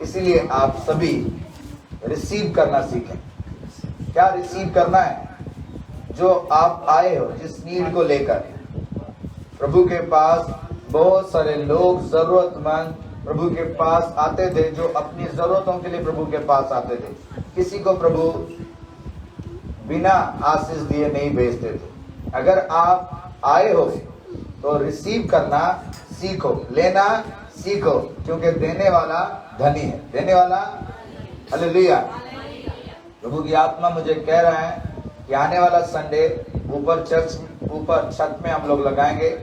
इसीलिए आप सभी रिसीव करना सीखें। क्या रिसीव करना है? जो आप आए हो जिस नीड को लेकर, प्रभु के पास बहुत सारे लोग जरूरतमंद प्रभु के पास आते थे, जो अपनी जरूरतों के लिए प्रभु के पास आते थे। किसी को प्रभु बिना आशीष दिए नहीं भेजते थे। अगर आप आए हो तो रिसीव करना सीखो, लेना सीखो, क्योंकि देने वाला धनी है। देने वाला, हालेलुया। प्रभु की आत्मा मुझे कह रहा है कि आने वाला संडे ऊपर छत में हम लोग लगाएंगे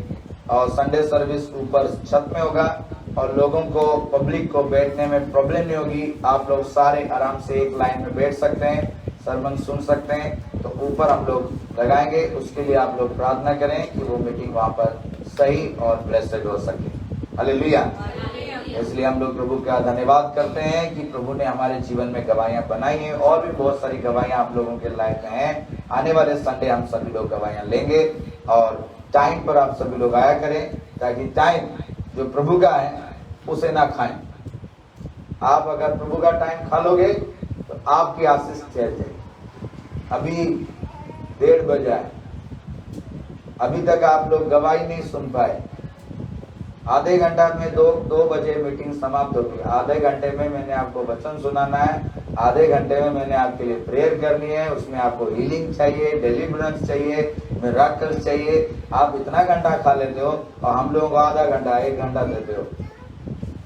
और संडे सर्विस ऊपर छत में होगा और लोगों को, पब्लिक को बैठने में प्रॉब्लम नहीं होगी। आप लोग सारे आराम से एक लाइन में बैठ सकते हैं, सरमन सुन सकते हैं। तो ऊपर हम लोग लगाएंगे, उसके लिए आप लोग प्रार्थना करें कि वो मीटिंग वहां पर सही और ब्लेस्ड हो सके। हालेलुया। इसलिए हम लोग प्रभु का धन्यवाद करते हैं कि प्रभु ने हमारे जीवन में गवाहियां बनाई हैं, और भी बहुत सारी गवाहियां आप लोगों के लाइफ में हैं। आने वाले संडे हम सभी लोग गवाहियां लेंगे और टाइम पर आप सभी लोग आया करें, ताकि टाइम जो प्रभु का है उसे ना खाएं। आप अगर प्रभु का टाइम खा लोगे तो आपकी आशीष ठहर जाएगी। अभी 1:30 बजा है, अभी तक आप लोग गवाही नहीं सुन पाए। आधे घंटा में 2 बजे मीटिंग समाप्त होगी। आधे घंटे में मैंने आपको वचन सुनाना है, आधे घंटे में मैंने आपके लिए प्रेयर करनी है। उसमें आपको हीलिंग चाहिए, डिलीवरेंस चाहिए, मिराकल्स चाहिए। आप इतना घंटा खा लेते हो और हम लोगों को आधा घंटा, 1 घंटा देते हो।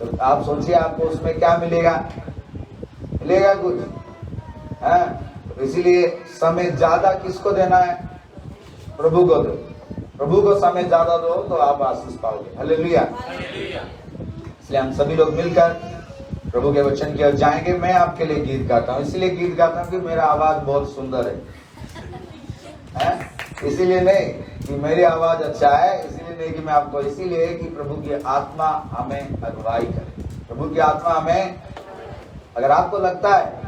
तो आप सोचिए आपको उसमें क्या मिलेगा? मिलेगा कुछ? है? इसीलिए समय ज्यादा किसको देना है? प्रभु को दो। प्रभु को समय ज्यादा दो तो आप आशीष पाओगे। हालेलुया। इसलिए हम सभी लोग मिलकर प्रभु के वचन की ओर जाएंगे। मैं आपके लिए गीत गाता हूँ, इसीलिए गीत गाता हूँ कि मेरा आवाज बहुत सुंदर है? इसीलिए नहीं कि मेरी आवाज अच्छा है, इसीलिए नहीं कि मैं आपको, इसीलिए कि प्रभु की आत्मा हमें अगुवाई करे। प्रभु की आत्मा हमें, अगर आपको लगता है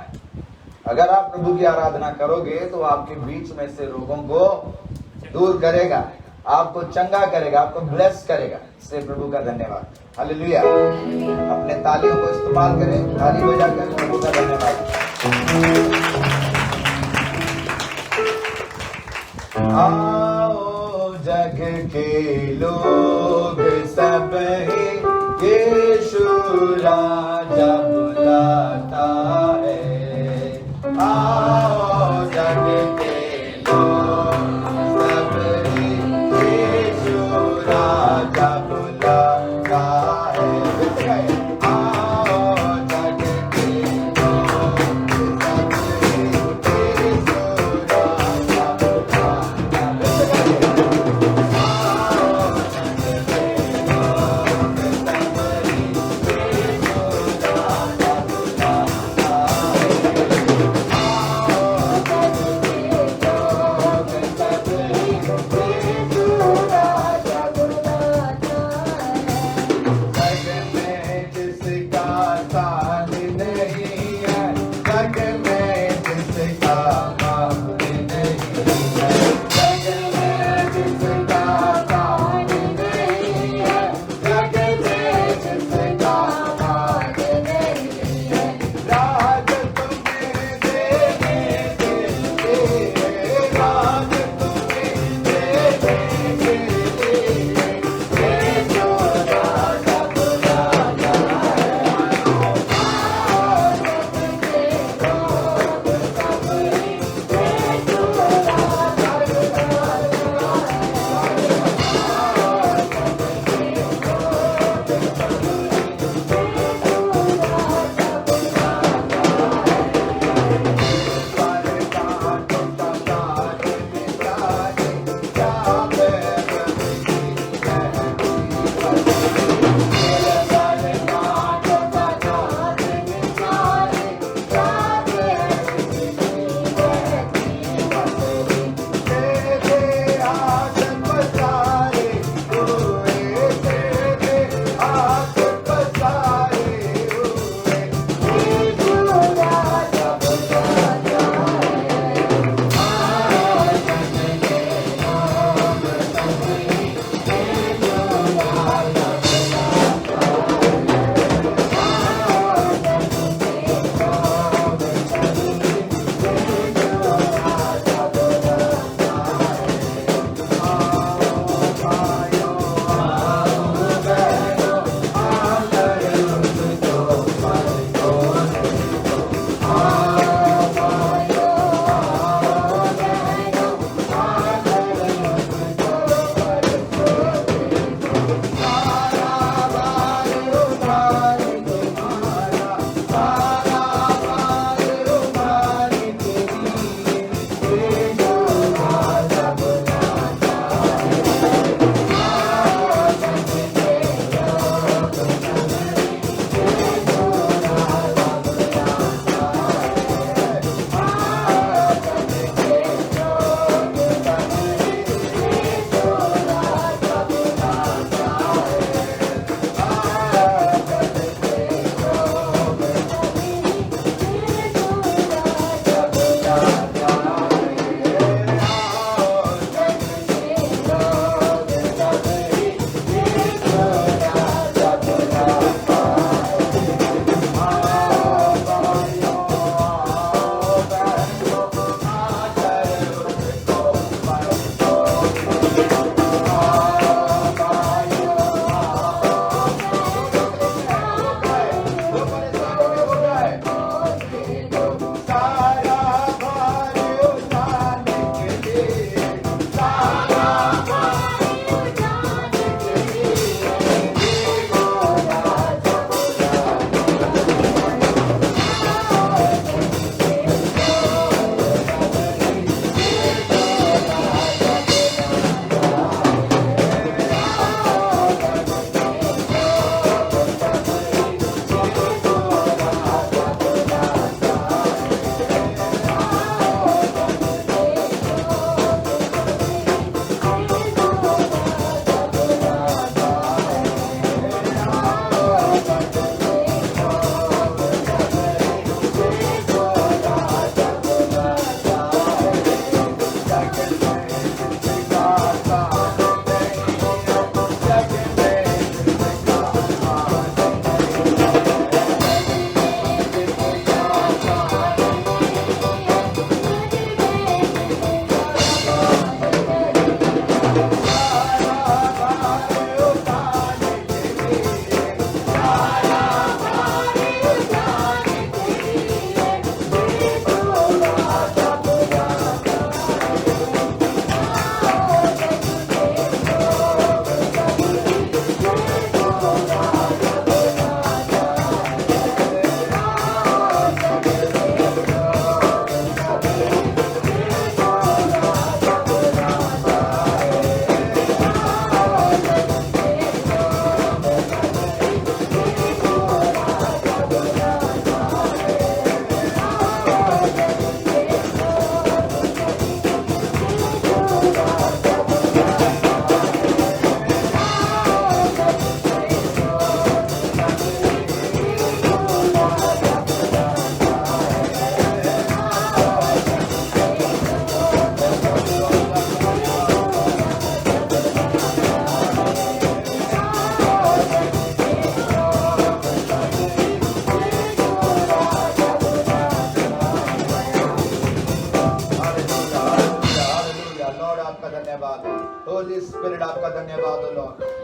अगर आप प्रभु की आराधना करोगे तो आपके बीच में से रोगों को दूर करेगा, आपको चंगा करेगा, आपको ब्लेस करेगा। इसलिए प्रभु का धन्यवाद। हालेलुया। अपने तालियों को इस्तेमाल करें, ताली बजाकर प्रभु का धन्यवाद। आओ जग के लोग सब ही यीशु राजा बुलाता है। आओ जग के लोग सब ही यीशु राजा बुलाता है। आओ जग के लोग सब ही यीशु राजा बुलाता है। आओ जग के लोग सब ही यीशु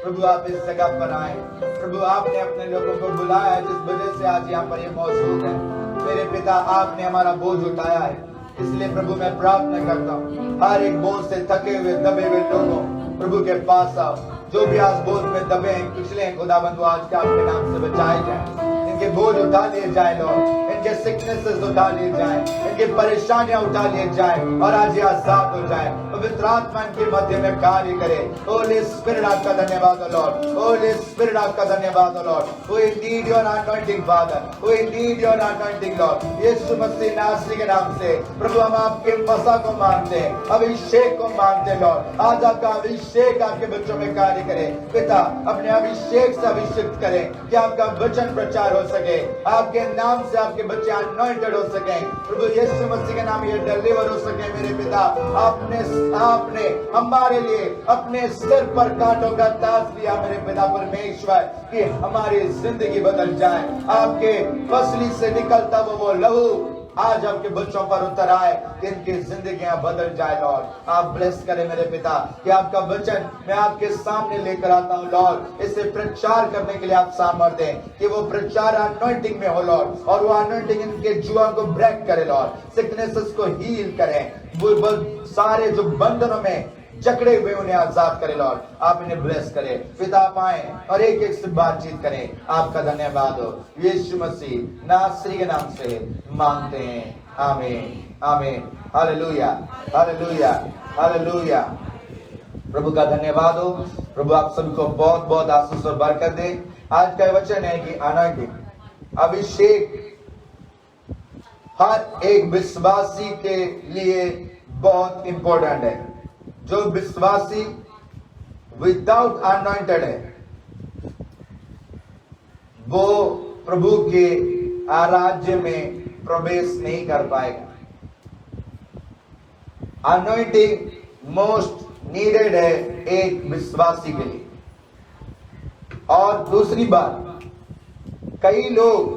प्रभु आप इस जगह पर आए। प्रभु आपने अपने लोगों को बुलाया है, जिस वजह से आज यहाँ पर ये मौजूद है। मेरे पिता आपने हमारा बोझ उठाया है, इसलिए प्रभु मैं प्रार्थना करता हूँ हर एक बोझ से थके हुए दबे हुए लोगों प्रभु के पास आओ। जो भी आज बोझ में दबे हैं पिछले हैं खुदाबंद, आज के आपके नाम से बचाए जाए, इनके बोझ उठा लिए जाए लॉर्ड, इनके सिकनेसेस उठा लिए जाए, इनकी परेशानियां उठा लिए जाए और आज ये आजाद हो जाए। पवित्र आत्मा इनके मध्य में कार्य करे। होली स्पिरिट आपका धन्यवाद लॉर्ड, होली स्पिरिट आपका धन्यवाद Lord. We need your anointing father, we need your anointing Lord. यीशु मसीह नासरी के नाम से प्रभु हम आपके मसा को मानते हैं, अभिषेक को मानते हैं लॉर्ड। आज आपका अभिषेक आपके बच्चों में कार्य करे। पिता अपने अभिषेक से अभिषेक करें कि आपका वचन प्रचार हो सके, आपके नाम से आपके बच्चे अनॉइंटेड हो सके। प्रभु यीशु मसीह के नाम ये डिलीवर हो सके। मेरे पिता आपने हमारे लिए अपने सिर पर कांटों का ताज लिया मेरे पिता परमेश्वर, कि हमारी जिंदगी बदल जाए। आपके फसली से निकलता वो लहू आज आपके बच्चों पर उतर आए, इनकी जिंदगियां बदल जाए लॉर्ड। आप ब्लेस करें मेरे पिता कि आपका वचन मैं आपके सामने लेकर आता हूँ लॉर्ड, इसे प्रचार करने के लिए आप सामर्थ्य दें कि वो प्रचार अनॉइंटिंग में हो लॉर्ड, और वो अनॉइंटिंग इनके जुआ को ब्रेक करे लॉर्ड, सिकनेसेस को हील करें, वो सारे जो बंधनों में जकड़े हुए उन्हें आजाद करे लॉर्ड। आप इन्हें ब्लेस करें पिता, पाए और एक एक से बातचीत करें। आपका धन्यवाद हो यीशु मसीह नासरी के नाम से मांगते हैं, आमीन आमीन। Hallelujah hallelujah hallelujah. प्रभु का धन्यवाद हो। प्रभु आप सबको बहुत बहुत आशीष और बरकत दे। आज का वचन है कि अनॉइंटिंग अभिषेक हर एक विश्वासी के लिए बहुत इंपॉर्टेंट है। जो विश्वासी विदाउट अनॉइंटेड है वो प्रभु के राज्य में प्रवेश नहीं कर पाएगा। अनॉइंटिंग मोस्ट नीडेड है एक विश्वासी के लिए। और दूसरी बात, कई लोग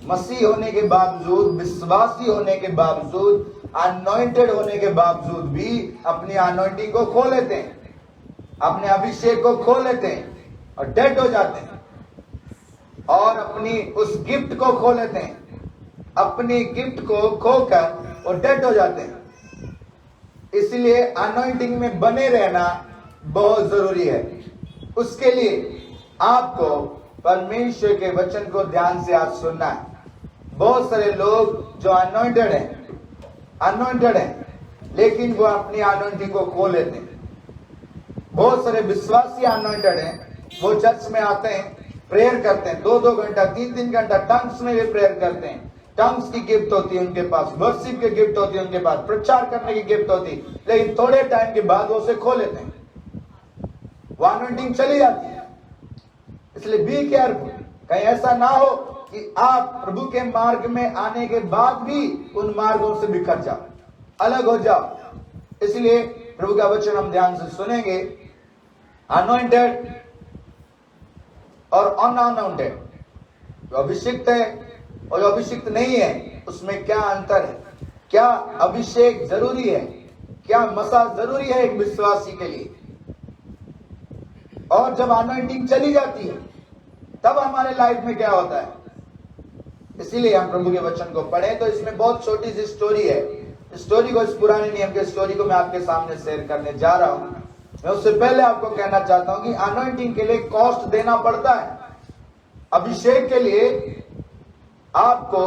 मसीह होने के बावजूद, विश्वासी होने के बावजूद, अनॉइंटेड होने के बावजूद भी अपनी अनॉइंटिंग को खो लेते हैं, अपने अभिषेक को खो लेते हैं और डेड हो जाते हैं, और अपनी उस गिफ्ट को खो लेते हैं, अपनी गिफ्ट को खोकर वो डेड हो जाते हैं। इसलिए अनॉइंटिंग में बने रहना बहुत जरूरी है। उसके लिए आपको परमेश्वर के वचन को ध्यान से आज सुनना है। बहुत सारे लोग जो अनॉइंटेड हैं लेकिन वो अपनी अनॉइंटिंग को खो लेते हैं। बहुत सारे विश्वासी अनॉइंटेड हैं, वो चर्च में आते हैं, प्रेयर करते हैं, 2-2 घंटा 3-3 घंटा टंग्स में भी प्रेयर करते हैं। टंग्स की गिफ्ट होती है उनके पास, वर्शिप की गिफ्ट होती है उनके पास, प्रचार करने की गिफ्ट होती है, लेकिन थोड़े टाइम के बाद वो उसे खो लेते हैं, वो अनॉइंटिंग चली जाती है। इसलिए बी केयरफुल, कहीं ऐसा ना हो कि आप प्रभु के मार्ग में आने के बाद भी उन मार्गों से बिखर जाओ, अलग हो जाओ। इसलिए प्रभु का वचन हम ध्यान से सुनेंगे। अनॉइंटेड और अनअनॉइंटेड, जो अभिषिक्त है और जो अभिषिक्त नहीं है, उसमें क्या अंतर है? क्या अभिषेक जरूरी है? क्या मसा जरूरी है एक विश्वासी के लिए? और जब अनॉइंटिंग चली जाती है तब हमारे लाइफ में क्या होता है? इसीलिए हम प्रभु के वचन को पढ़ें। तो इसमें बहुत छोटी सी स्टोरी है। स्टोरी को, इस पुराने नियम के स्टोरी को मैं आपके सामने शेयर करने जा रहा हूं। मैं उससे पहले आपको कहना चाहता हूं कि अनॉइंटिंग के लिए कॉस्ट देना पड़ता है। अभिषेक के लिए आपको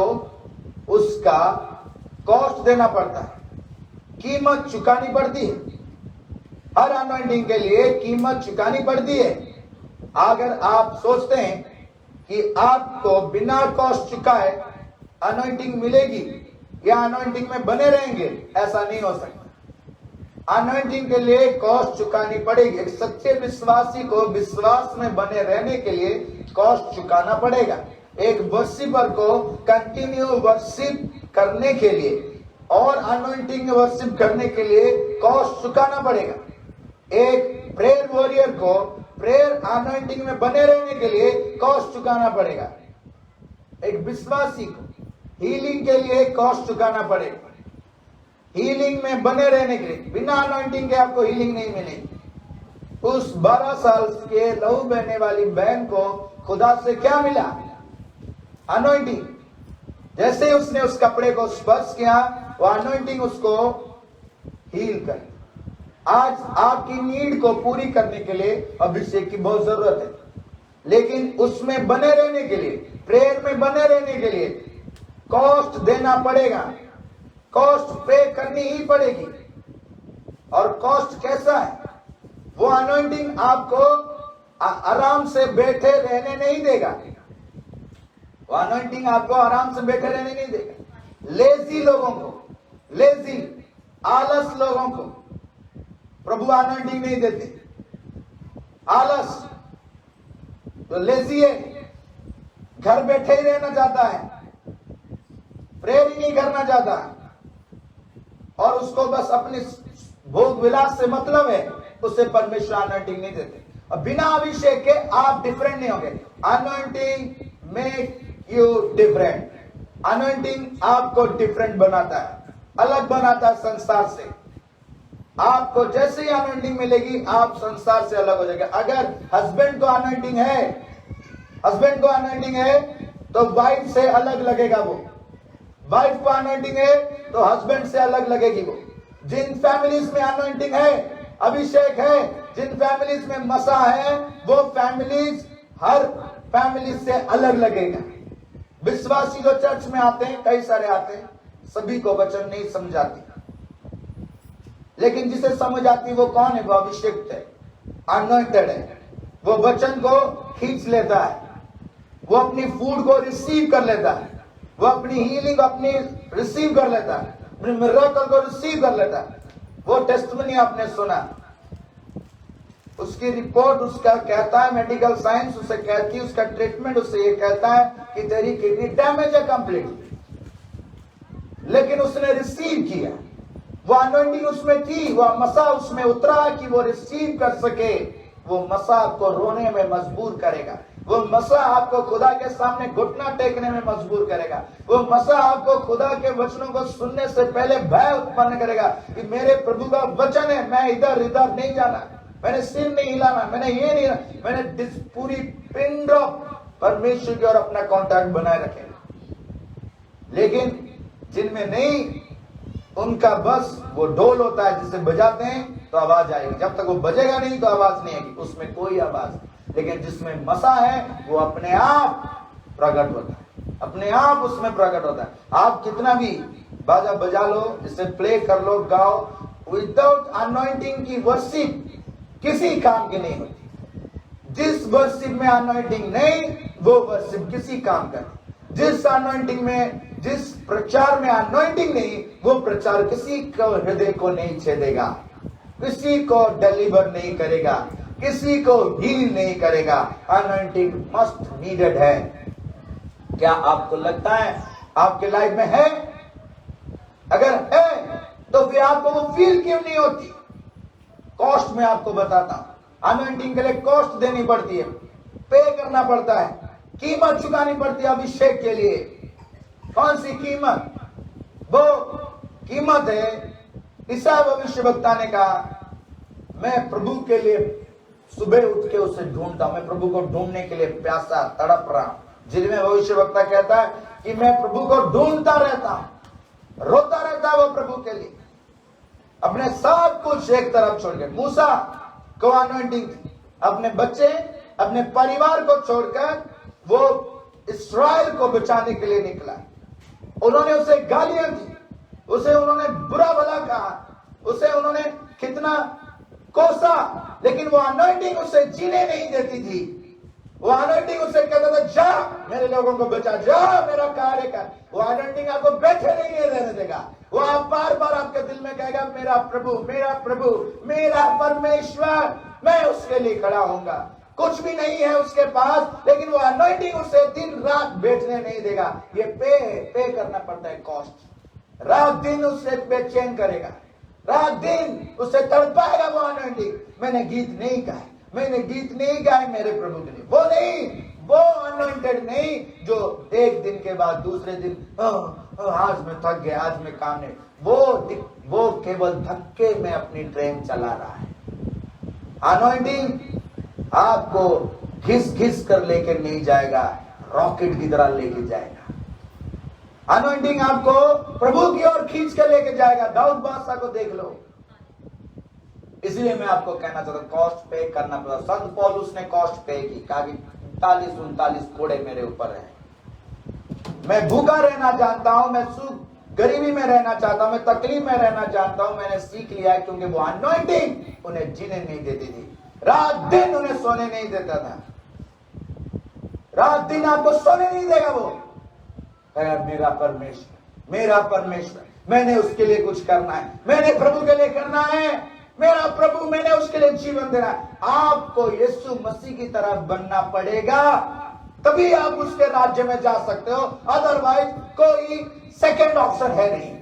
उसका कॉस्ट देना पड़ता है, कीमत चुकानी पड़ती है। हर अनॉइंटिंग के लिए कीमत चुकानी पड़ती है। अगर आप सोचते हैं कि आपको बिना कॉस्ट चुकाए अनॉइंटिंग मिलेगी या अनॉइंटिंग में बने रहेंगे, ऐसा नहीं हो सकता। अनॉइंटिंग के लिए कॉस्ट चुकानी पड़ेगी। एक सच्चे विश्वासी को विश्वास में बने रहने के लिए कॉस्ट चुकाना पड़ेगा। एक वर्शिपर को कंटिन्यू वर्शिप करने के लिए और अनॉइंटिंग वर्शिप करने के लिए कॉस्ट चुकाना पड़ेगा। एक प्रेयर वॉरियर को प्रेयर अनॉइंटिंग में बने रहने के लिए कॉस्ट चुकाना पड़ेगा। एक विश्वासी को हीलिंग के लिए कॉस्ट चुकाना पड़ेगा। हीलिंग में बने रहने के लिए, बिना अनॉइंटिंग के आपको हीलिंग नहीं मिलेगी। उस 12 साल के लहू बहने वाली बहन को खुदा से क्या मिला? अनॉइंटिंग। जैसे उसने उस कपड़े को स्पर्श किया, वो अनॉइंटिंग उसको हील कर। आज आपकी नीड को पूरी करने के लिए अभिषेक की बहुत जरूरत है, लेकिन उसमें बने रहने के लिए, प्रेयर में बने रहने के लिए कॉस्ट देना पड़ेगा, कॉस्ट पे करनी ही पड़ेगी। और कॉस्ट कैसा है? वो अनॉइंटिंग आपको आराम से बैठे रहने नहीं देगा। वो अनॉइंटिंग आपको आराम से बैठे रहने नहीं देगा। लेजी लोगों को, लेजी आलस लोगों को प्रभु अनॉइंटिंग नहीं देते। आलस तो लेजी है, घर बैठे ही रहना चाहता है, प्रेयर ही नहीं करना चाहता, और उसको बस अपनी भोग विलास से मतलब है, उसे परमेश्वर अनॉइंटिंग नहीं देते। अब बिना अभिषेक के आप डिफरेंट नहीं होंगे। Anointing make you different. Anointing आपको डिफरेंट बनाता है, अलग बनाता है संसार से। आपको जैसे ही अनॉइंटिंग मिलेगी, आप संसार से अलग हो जाएंगे। अगर हस्बैंड को अनॉइंटिंग है, हस्बैंड को अनॉइंटिंग है तो वाइफ से अलग लगेगा वो। वाइफ को अनॉइंटिंग है तो हस्बैंड से अलग लगेगी वो। जिन फैमिलीज में अनॉइंटिंग है, अभिषेक है, जिन फैमिलीज में मसा है, वो फैमिलीज हर फैमिली से अलग लगेगा। विश्वासी जो चर्च में आते हैं, कई सारे आते हैं, सभी को वचन नहीं समझाती, लेकिन जिसे समझ आती वो कौन है? वो अभिषेक है, अनॉइंटेड है। वो वचन को खींच लेता है, वो अपनी फूड को रिसीव कर लेता है, वो अपनी हीलिंग अपनी रिसीव कर लेता है, अपने मिरेकल को रिसीव कर लेता है। वो टेस्टिमनी आपने सुना, उसकी रिपोर्ट उसका कहता है, मेडिकल साइंस उसे कहती है, उसका ट्रीटमेंट उसे ये कहता है कि तेरी किडनी डैमेज है कंप्लीट, लेकिन उसने रिसीव किया। वो अनॉइंटिंग उसमें थी, वो मसा उसमें उतरा कि वो रिसीव कर सके। वो मसा आपको रोने में मजबूर करेगा, वो मसा आपको खुदा के सामने घुटना टेकने में मजबूर करेगा, वो मसा आपको खुदा के वचनों को सुनने से पहले भय उत्पन्न करेगा कि मेरे प्रभु का वचन है, मैं इधर इधर नहीं जाना, मैंने सिर नहीं हिलाना, मैंने ये नहीं, मैंने पूरी पिन ड्रॉप परमेश्वर की ओर अपना कॉन्टैक्ट बनाए रखेगा। लेकिन जिनमें नहीं, उनका बस वो ढोल होता है, जिसे बजाते हैं तो आवाज आएगी, जब तक वो बजेगा नहीं तो आवाज नहीं आएगी, उसमें कोई आवाज नहीं। लेकिन जिसमें मसा है वो अपने आप प्रकट होता है, अपने आप उसमें प्रकट होता है। आप कितना भी बाजा बजा लो, जिसे प्ले कर लो, गाओ, विदाउट अनॉइंटिंग की वर्शिप किसी काम की नहीं होती। जिस वर्शिप में अनॉइंटिंग नहीं, वो वर्शिप किसी काम का नहीं। जिस अनॉइंटिंग में, जिस प्रचार में अनॉइंटिंग नहीं, वो प्रचार किसी को हृदय को नहीं छेदेगा, किसी को डिलीवर नहीं करेगा, किसी को हील नहीं करेगा। अनॉइंटिंग मस्ट नीडेड है। क्या आपको लगता है आपके लाइफ में है? अगर है तो फिर आपको वो फील क्यों नहीं होती? कॉस्ट में आपको बताता हूं, अनॉइंटिंग के लिए कॉस्ट देनी पड़ती है, पे करना पड़ता है, कीमत चुकानी पड़ती है अभिषेक के लिए। कौन सी कीमत? वो कीमत है, ईसा भविष्यवक्ता ने कहा, मैं प्रभु के लिए सुबह उठ के उसे ढूंढता हूं, मैं प्रभु को ढूंढने के लिए प्यासा तड़प रहा हूं। जिनमें भविष्यवक्ता कहता है कि मैं प्रभु को ढूंढता रहता हूं, रोता रहता है वो प्रभु के लिए, अपने सब कुछ एक तरफ छोड़ के। मूसा को अनॉइंटिंग, अपने बच्चे, अपने परिवार को छोड़कर वो इस्राएल को बचाने के लिए निकला। उन्होंने उसे गालियां दी, उसे उन्होंने बुरा भला कहा, उसे उन्होंने कितना कोसा, लेकिन वो अनॉइंटिंग उसे जीने नहीं देती थी। वो अनॉइंटिंग उसे कहता था, जा मेरे लोगों को बचा, जा मेरा कार्य कर। वो अनॉइंटिंग आपको बैठे नहीं रहने देगा। वो आप बार बार आपके दिल में कहेगा, मेरा प्रभु, मेरा प्रभु, मेरा परमेश्वर, मैं उसके लिए खड़ा होऊंगा। कुछ भी नहीं है उसके पास, लेकिन वो अनॉइंटिंग उसे दिन रात बैठने नहीं देगा। ये पे करना पड़ता है, कॉस्ट। रात दिन उसे बेचैन करेगा, रात दिन उसे तड़पाएगा वो अनॉइंटिंग। मैंने गीत नहीं गाए, मैंने गीत नहीं गाए मेरे प्रभु के लिए, वो नहीं, वो अनॉइंटेड नहीं जो एक दिन के बाद दूसरे दिन आज मैं थक गया, आज मैं काम नहीं। वो केवल धक्के में अपनी ट्रेन चला रहा है। अनॉइंटिंग आपको घिस घिस कर लेकर नहीं जाएगा, रॉकेट की तरह लेके जाएगा। अनॉइंटिंग आपको प्रभु की ओर खींच कर लेके जाएगा। दाऊद बादशाह को देख लो। इसलिए मैं आपको कहना चाहता हूं, कॉस्ट पे करना पड़ा। संत पौलुस ने कॉस्ट पे की, कहा कि 39 कोड़े मेरे ऊपर है। मैं भूखा रहना जानता हूं, मैं सुख गरीबी में रहना चाहता हूं, मैं तकलीफ में रहना चाहता हूं। मैंने सीख लिया है, क्योंकि वो अनॉइंटिंग उन्हें जीने नहीं देती थी, रात दिन उन्हें सोने नहीं देता था। रात दिन आपको सोने नहीं देगा वो। मेरा परमेश्वर, मेरा परमेश्वर, मैंने उसके लिए कुछ करना है, मैंने प्रभु के लिए करना है, मेरा प्रभु, मैंने उसके लिए जीवन देना है। आपको यीशु मसीह की तरह बनना पड़ेगा, तभी आप उसके राज्य में जा सकते हो। अदरवाइज कोई सेकंड ऑप्शन है नहीं।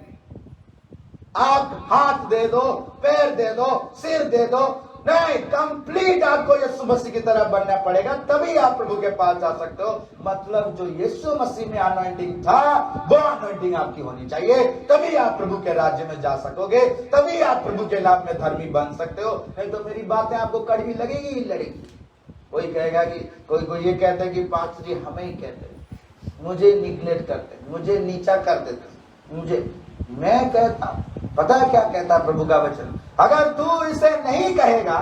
आप हाथ दे दो, पैर दे दो, सिर दे दो, नहीं, कंप्लीट आपको यीशु मसीह की तरह बनना पड़ेगा, तभी आप प्रभु के पास जा सकते हो। मतलब जो यीशु मसीह में अनॉइंटिंग था, वो अनॉइंटिंग आपकी होनी चाहिए, तभी आप प्रभु के राज्य में जा सकोगे, तभी आप प्रभु के नाम में धर्मी बन सकते हो। नहीं तो मेरी बातें आपको कड़वी लगेगी ही लगेगी। कोई कहेगा कि कोई ये कहता है कि पास्टर जी हमें ही कहते हैं, मुझे निग्लेक्ट करते, मुझे नीचा कर देते, मुझे। मैं कहता हूं, पता है क्या कहता है प्रभु का वचन? अगर तू इसे नहीं कहेगा,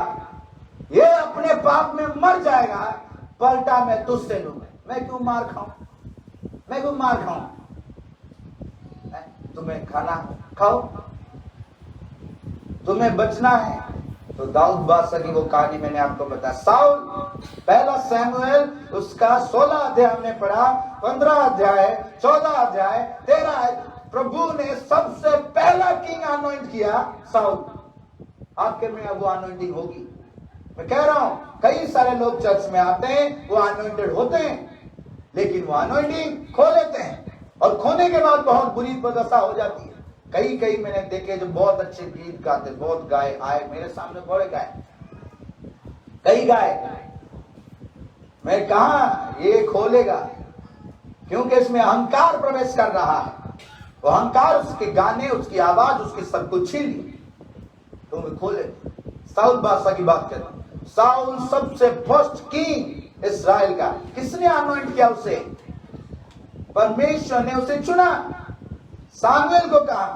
ये अपने पाप में मर जाएगा, पलटा मैं तुझसे लूंगा। मैं क्यों मार खाऊं? मैं क्यों मार खाऊं? तुम्हें खाना खाओ, तुम्हें बचना है। तो दाऊद बादशाह की वो कहानी मैंने आपको बताया। साउल, पहला शमूएल उसका 16 अध्याय हमने पढ़ा, 15 अध्याय, 14 अध्याय, 13। प्रभु ने सबसे पहला किंग अनॉइंट किया साउल। आपके में अब वो अनॉइंटिंग होगी। मैं कह रहा हूं, कई सारे लोग चर्च में आते हैं, वो अनॉइंटेड होते हैं, लेकिन वो अनॉइंटिंग खो लेते हैं, और खोने के बाद बहुत बुरी दशा हो जाती है। कई मैंने देखे जो बहुत अच्छे गीत गाते, बहुत गाए आए मेरे सामने, बड़े गाए, कई गाए। मैं कहा ये खोलेगा, क्योंकि इसमें अहंकार प्रवेश कर रहा है। वो अहंकार, उसके गाने, उसकी आवाज, उसकी सब कुछ छीन ली, तो मैं खोले। साउल बादशाह की बात करता हूं। साउल सबसे फर्स्ट किंग इस्राएल का। किसने अनॉइंट किया उसे? परमेश्वर ने उसे चुना। सामुएल को कहा,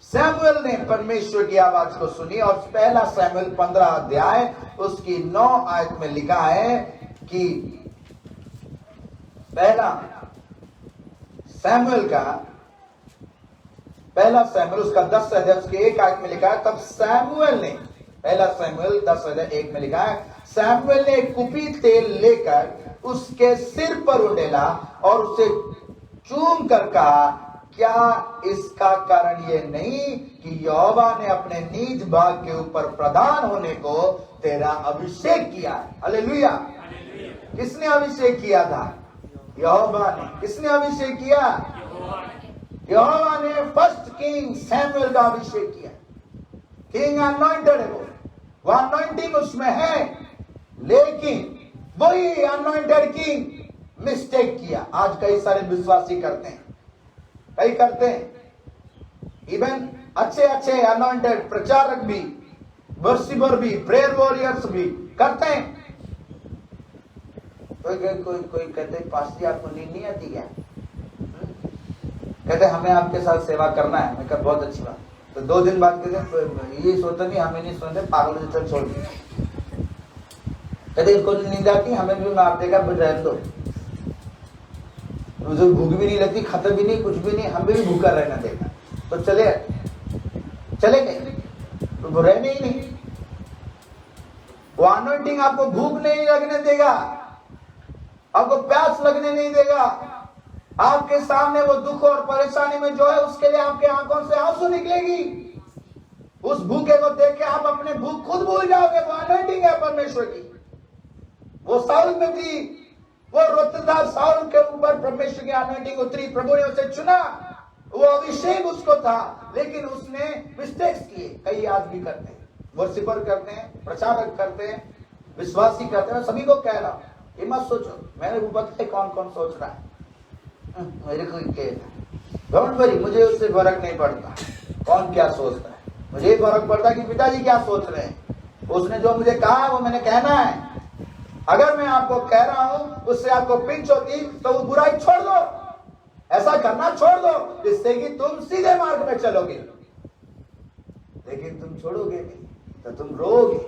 सैमुएल ने परमेश्वर की आवाज को सुनी, और पहला सैमुएल 15 अध्याय उसकी 9 आयत में लिखा है कि पहला सैमुएल उसका 10 अध्याय उसके 1 आयत में लिखा है, तब सैमुएल ने, पहला सैमुएल 10 अध्याय 1 में लिखा है, सैमुएल ने कुपी तेल लेकर उसके सिर पर उंडेला और उसे चूम कर कहा, क्या इसका कारण ये नहीं कि यहोवा ने अपने नीच भाग के ऊपर प्रधान होने को तेरा अभिषेक किया है? हालेलुया। किसने अभिषेक किया था? यहोवा ने। किसने अभिषेक किया? यहोवा ने फर्स्ट किंग सैमुएल का अभिषेक किया। किंग अनॉइंटेड है वो अनॉइंटिंग उसमें है, लेकिन वही अनॉइंटेड किंग मिस्टेक किया। आज कई सारे विश्वासी करते हैं, कई करते हैं, इवन अच्छे अनॉइंटेड प्रचारक भी, वर्शिपर भी, प्रेयर वॉरियर्स भी करते हैं। कोई कहते पास्टर जी आपको नींद नहीं आती क्या? कहते हमें आपके साथ सेवा करना है। मैं कहा बहुत अच्छी बात। तो 2 दिन बाद कहते ये सोचते नहीं, हमें नहीं सुनते, पागल से चल छोड़ दिया। कहते इनको नींद आती, हमें भी मार देगा, रहने दो, मुझे भूख भी नहीं लगती, खत्म भी नहीं, कुछ भी नहीं, हमें भी भूखा रहना देगा। तो चले गए, तो वो रहने ही नहीं। वो अनॉइंटिंग आपको भूख नहीं लगने देगा, आपको प्यास लगने नहीं देगा। आपके सामने वो दुख और परेशानी में जो है, उसके लिए आपके आंखों से आंसू निकलेगी। उस भूखे को देख के आप अपने भूख खुद भूल जाओगे। वो अनॉइंटिंग है परमेश्वर की। वो साउल में थी, वो रोता साउल के ऊपर परमेश्वर की अनॉइंटिंग उतरी, प्रभु ने उसे चुना, वो अभिषेक उसको था, लेकिन उसने मिस्टेक्स किए। कई आज भी करते हैं, वर्शिपर करते हैं, प्रचारक करते हैं, विश्वासी करते हैं। सभी को कह रहा हूं, ये मत सोचो मेरे ऊपर कौन कौन सोच रहा है, मेरे को डोंट वरी, मुझे उससे फर्क नहीं पड़ता कौन क्या सोचता है। मुझे फर्क पड़ता कि पिताजी क्या सोच रहे हैं। उसने जो मुझे कहा वो मैंने कहना है। अगर मैं आपको कह रहा हूं उससे आपको पिंच होती तो वो बुराई छोड़ दो, ऐसा करना छोड़ दो जिससे कि तुम सीधे मार्ग में चलोगे। लेकिन तुम छोड़ोगे नहीं तो तुम रोगे,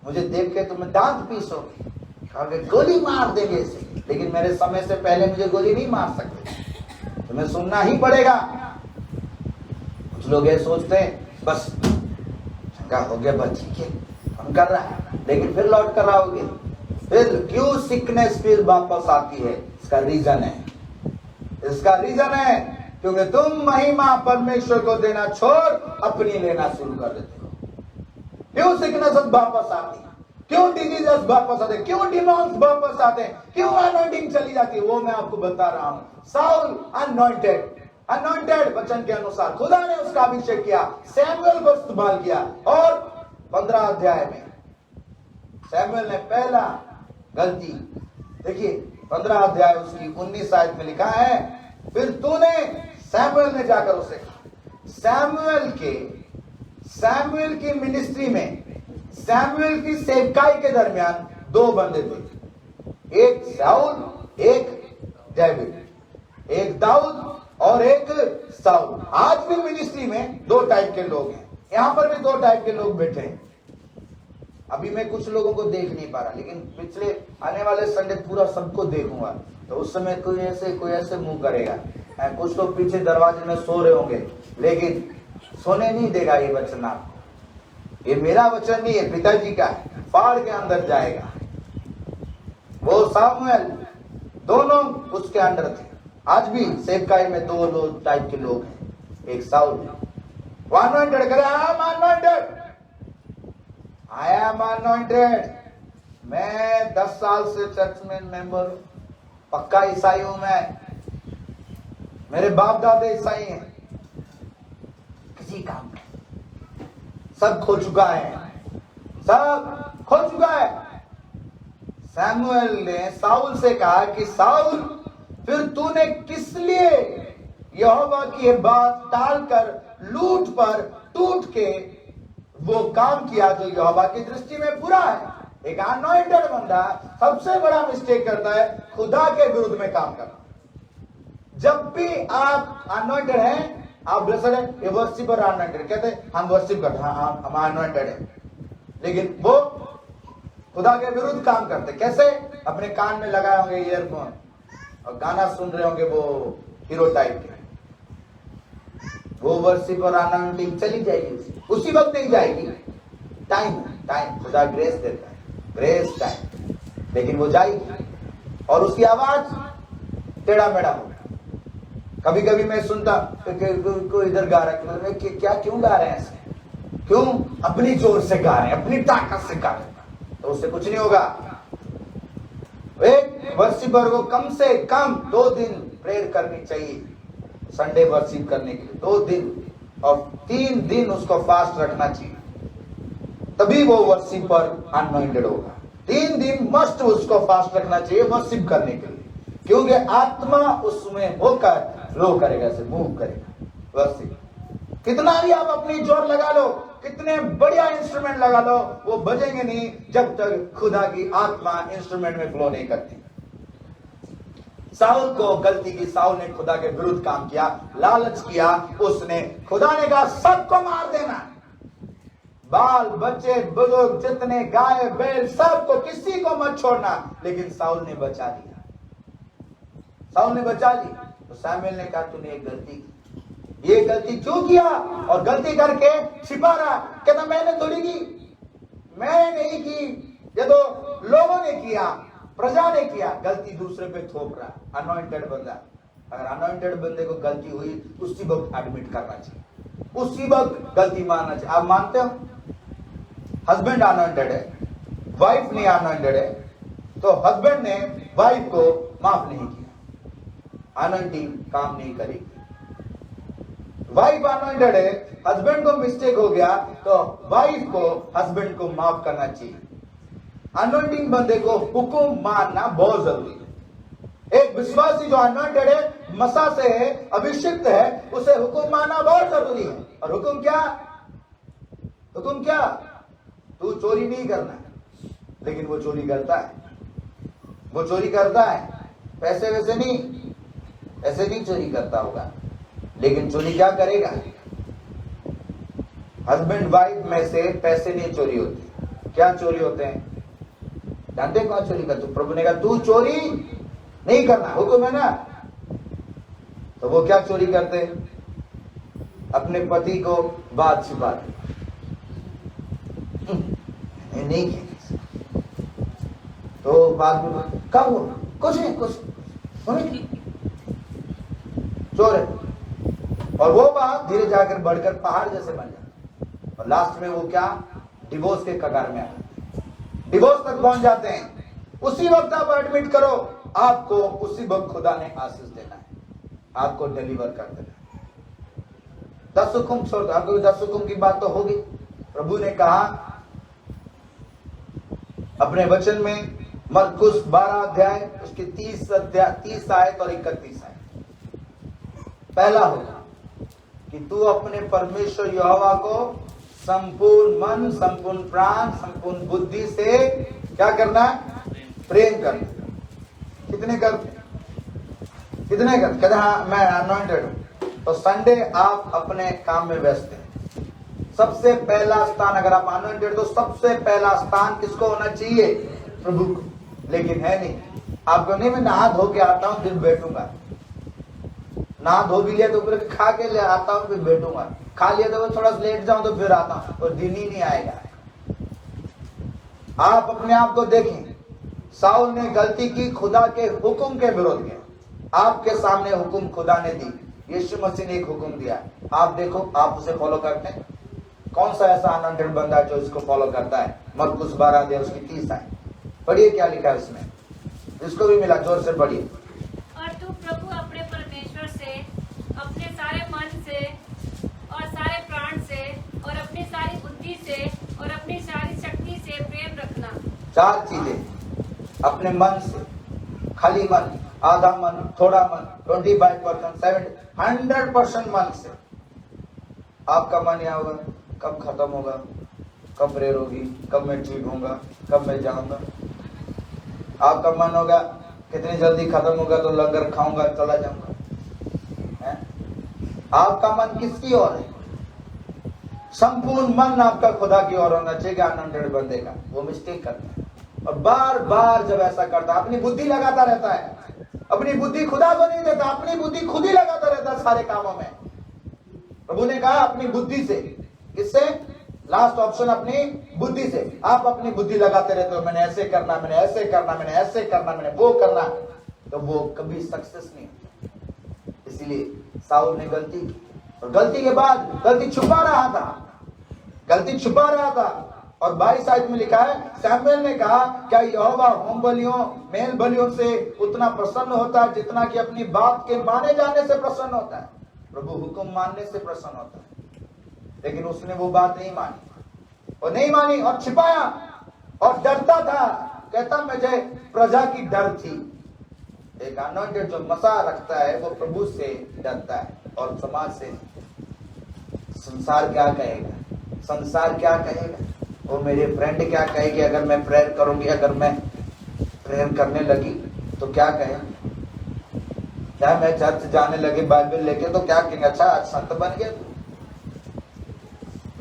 मुझे देख के तुम दांत पीसोगे, कहोगे गोली मार देंगे इसे, लेकिन मेरे समय से पहले मुझे गोली नहीं मार सकते, तुम्हें सुनना ही पड़ेगा। कुछ लोग ये सोचते हैं बस चंगा हो गया, बस ठीक है हम कर रहा है, लेकिन फिर लौट कर आओगे। फिर क्यों सिकनेस फिर वापस आती है? इसका रीजन है, इसका रीजन है क्योंकि तुम महिमा परमेश्वर को देना छोड़ अपनी लेना शुरू कर देते हो। क्यों सिकनेस वापस आती है, क्यों डिजीजेस वापस आते, क्यों डिमॉन्स वापस आते हैं, क्यों अनॉइंटिंग चली जाती है, वो मैं आपको बता रहा हूं। साउल अनॉइंटेड वचन के अनुसार खुदा ने उसका अभिषेक किया, सैमुएल को इस्तेमाल किया, और 15 अध्याय में सैमुएल ने पहला गलती देखिए, 15 अध्याय उसकी 19 आयत में लिखा है, फिर तूने, सैमुएल ने जाकर उसे कहा, सैमुएल की मिनिस्ट्री में, सैमुएल की सेवकाई के दरमियान 2 बंदे थे, एक शाऊल एक डेविड, एक दाऊद और एक साउल। आज भी मिनिस्ट्री में 2 टाइप के लोग हैं, यहां पर भी 2 टाइप के लोग बैठे हैं। अभी मैं कुछ लोगों को देख नहीं पा रहा, लेकिन पिछले आने वाले संडे पूरा सबको देखूंगा, तो उस समय कोई ऐसे मुंह करेगा। कुछ लोग पीछे दरवाजे में सो रहे होंगे, लेकिन सोने नहीं देगा ये वचन आपको। ये मेरा वचन नहीं है, पिताजी का है, फाड़ के अंदर जाएगा। वो सामुएल दोनों उसके अंडर थे। आज भी सेवकाई में 2 टाइप के लोग हैं, एक साउल अनॉइंटेड करे, आई एम अनॉइंटेड। मैं 10 साल से चर्च में मेंबर हूं, पक्का ईसाई हूं मैं, मेरे बाप दादे ईसाई हैं, किसी काम में सब खो चुका है, सब खो चुका है। सैमुएल ने साउल से कहा कि साउल, फिर तूने किस लिए यहोवा की बात टालकर लूट पर टूट के वो काम किया जो यहोवा की दृष्टि में बुरा है? एक अनॉइंटेड बंदा सबसे बड़ा मिस्टेक करता है खुदा के विरुद्ध में काम करना। जब भी आप अनॉइंटेड हैं, आप ब्लेस्ड हैं, ये वर्शिपर अनॉइंटेड कहते हैं, हम वर्शिप करते हैं, हम अनॉइंटेड हैं, लेकिन वो खुदा के विरुद्ध काम करते। कैसे? अपने कान में लगाए होंगे ईयरफोन और गाना सुन रहे होंगे वो हीरो टाइप के, वो वर्शिप और अनॉइंटिंग चली जाएगी, उसी वक्त नहीं जाएगी। टाइम खुदा ग्रेस देता है, ग्रेस टाइम, लेकिन वो जाएगी और उसकी आवाज टेढ़ा मेढ़ा होगा। कभी कभी मैं सुनता कोई इधर गा रहा है, क्या क्यों गा रहे हैं ऐसे, क्यों? अपनी जोर से गा रहे हैं, अपनी ताकत से गा रहे हैं, तो उससे कुछ नहीं होगा। एक वर्शिपर को कम से कम 2 दिन प्रेयर करनी चाहिए, संडे वर्शिप करने के लिए 2 दिन, और 3 दिन उसको फास्ट रखना चाहिए, तभी वो वर्शिपर अनॉइंटेड होगा। 3 दिन मस्ट उसको फास्ट रखना चाहिए वर्शिप करने के लिए, क्योंकि आत्मा उसमें होकर फ्लो करेगा, से मूव करेगा। वर्शिप कितना भी आप अपनी जोर लगा लो, कितने बढ़िया इंस्ट्रूमेंट लगा लो, वो बजेंगे नहीं जब तक खुदा की आत्मा इंस्ट्रूमेंट में फ्लो नहीं करती। साउल को गलती की, साउल ने खुदा के विरुद्ध काम किया, लालच किया, उसने, खुदा ने कहा सबको मार देना, बाल बच्चे बुजुर्ग जितने गाय बैल सबको, किसी को मत छोड़ना, लेकिन साउल ने बचा लिया, साउल ने बचा ली। तो सैमुएल ने कहा तूने एक गलती की, ये गलती क्यों किया? और गलती करके छिपा रहा, कहता मैंने थोड़ी की, मैंने नहीं की, ये तो लोगों ने किया, प्रजा ने किया। गलती दूसरे पे थोप रहा। अनॉइंटेड बंदा, अगर अनॉइंटेड बंदे को गलती हुई उसी वक्त एडमिट करना चाहिए, उसी वक्त गलती मानना चाहिए। आप मानते हो हस्बैंड अनॉइंटेड है, वाइफ नहीं अनॉइंटेड है, तो हस्बैंड ने वाइफ को माफ नहीं किया, अनॉइंटिंग काम नहीं करेगी। वाइफ अनॉइंटेड है, हस्बैंड को मिस्टेक हो गया, तो वाइफ को हस्बैंड को माफ करना चाहिए। अनॉइंटिंग बंदे को हुक्म मानना बहुत जरूरी है। एक विश्वासी जो अनॉइंटेड है, मसा से है, अभिषिक्त है, उसे हुक्म मानना बहुत जरूरी है। और हुक्म क्या? हुक्म क्या? तू चोरी नहीं करना। लेकिन वो चोरी करता है, वो चोरी करता है। पैसे वैसे नहीं, ऐसे नहीं चोरी करता होगा, लेकिन चोरी क्या करेगा? हस्बैंड वाइफ में से पैसे नहीं चोरी होती। क्या चोरी होते हैं? जानते हैं कौन चोरी करता? तो प्रभु ने कहा तू चोरी नहीं करना, हुक्म है ना। तो वो क्या चोरी करते? अपने पति को बात छिपाते, नहीं किया। तो बाद में कब हुआ? कुछ नहीं, कुछ नहीं, चोर है। और वो बात धीरे जाकर बढ़कर पहाड़ जैसे बन जाती, और लास्ट में वो क्या? डिवोर्स के कगार में आते, डिवोर्स तक पहुंच जाते हैं। उसी वक्त आप एडमिट करो, आपको उसी वक्त खुदा ने आशीष देना है, आपको डिलीवर कर देना है। 10 हुक्म छोड़ दो। आपको 10 हुक्म की बात तो होगी। प्रभु ने कहा अपने वचन में, मरकुस 12 अध्याय उसके 30 आयत और 31 आयत। पहला होगा कि तू अपने परमेश्वर यहोवा को संपूर्ण मन, संपूर्ण प्राण, संपूर्ण बुद्धि से क्या करना है? प्रेम करना। कितने करते? कहते हाँ मैं अनॉइंटेड हूं। तो संडे आप अपने काम में व्यस्त हैं। सबसे पहला स्थान, अगर आप अनॉइंटेड, तो सबसे पहला स्थान किसको होना चाहिए? प्रभु को। लेकिन है नहीं। आपको नहीं, मैं नहा धो के आता हूं फिर बैठूंगा। नहा धो भी लिया तो फिर खा के ले आता हूं फिर बैठूंगा। खा लिया तो थोड़ा लेट जाऊं तो फिर आता हूं, और दिन ही नहीं आएगा। आप अपने आप को देखें। साउल ने गलती की, खुदा के हुक्म के विरोध किया। आपके सामने हुक्म खुदा ने दी, यीशु मसीह ने एक हुक्म दिया, आप देखो आप उसे फॉलो करते हैं? कौन सा ऐसा अनॉइंटेड बंदा है जो इसको फॉलो करता है? मरकुस 12 अध्याय उसकी 30 आयत पढ़िए, क्या लिखा है उसमें? जिसको भी मिला जोर से पढ़िए। और तू प्रभु अपने परमेश्वर से अपने सारे मन से और सारे प्राण से और अपनी सारी बुद्धि से और अपनी सारी शक्ति से प्रेम रखना। 4 चीजें। अपने मन से, खाली मन, आधा मन, थोड़ा मन, 25%, 70, 100% मन से। आपका मन यहाँ होगा, कब खत्म होगा, कब प्रेयर होगी, कब मैं ठीक होऊंगा, कब मैं जाऊंगा। आपका मन होगा कितनी जल्दी खत्म होगा तो लंगर खाऊंगा, चला जाऊंगा। आपका मन किसकी ओर है? संपूर्ण मन आपका खुदा की ओर होना चाहिए। अनॉइंटेड बंदे का वो मिस्टेक करता है, और बार बार जब ऐसा करता है, अपनी बुद्धि लगाता रहता है। अपनी बुद्धि खुदा को नहीं देता, अपनी बुद्धि खुद ही लगाता रहता है सारे कामों में। प्रभु ने कहा अपनी बुद्धि से। किससे? लास्ट ऑप्शन, अपनी बुद्धि से। आप अपनी बुद्धि लगाते रहते हो, मैंने ऐसे करना, मैंने ऐसे करना, मैंने ऐसे करना, मैंने वो करना, तो वो कभी सक्सेस नहीं होता। इसीलिए साउल ने गलती की, और गलती के बाद गलती छुपा रहा था। और 22 आयत में लिखा है, सैमुएल ने कहा क्या यहोवा होम बलियों, मेल बलियों से उतना प्रसन्न होता है जितना कि अपनी बात के माने जाने से प्रसन्न होता है? प्रभु हुक्म मानने से प्रसन्न होता है। लेकिन उसने वो बात नहीं मानी, और छिपाया, और डरता था। कहता मुझे प्रजा की डर थी। एक अनॉइंटेड जो मसा रखता है वो प्रभु से डरता है, और समाज से। संसार क्या कहेगा, वो मेरे फ्रेंड क्या कहेगी अगर मैं प्रेयर करूंगी, अगर मैं प्रेयर करने लगी तो क्या कहेंगे? क्या मैं चर्च जाने लगे बाइबल लेके तो क्या कहेंगे? अच्छा आज संत बन गया तू।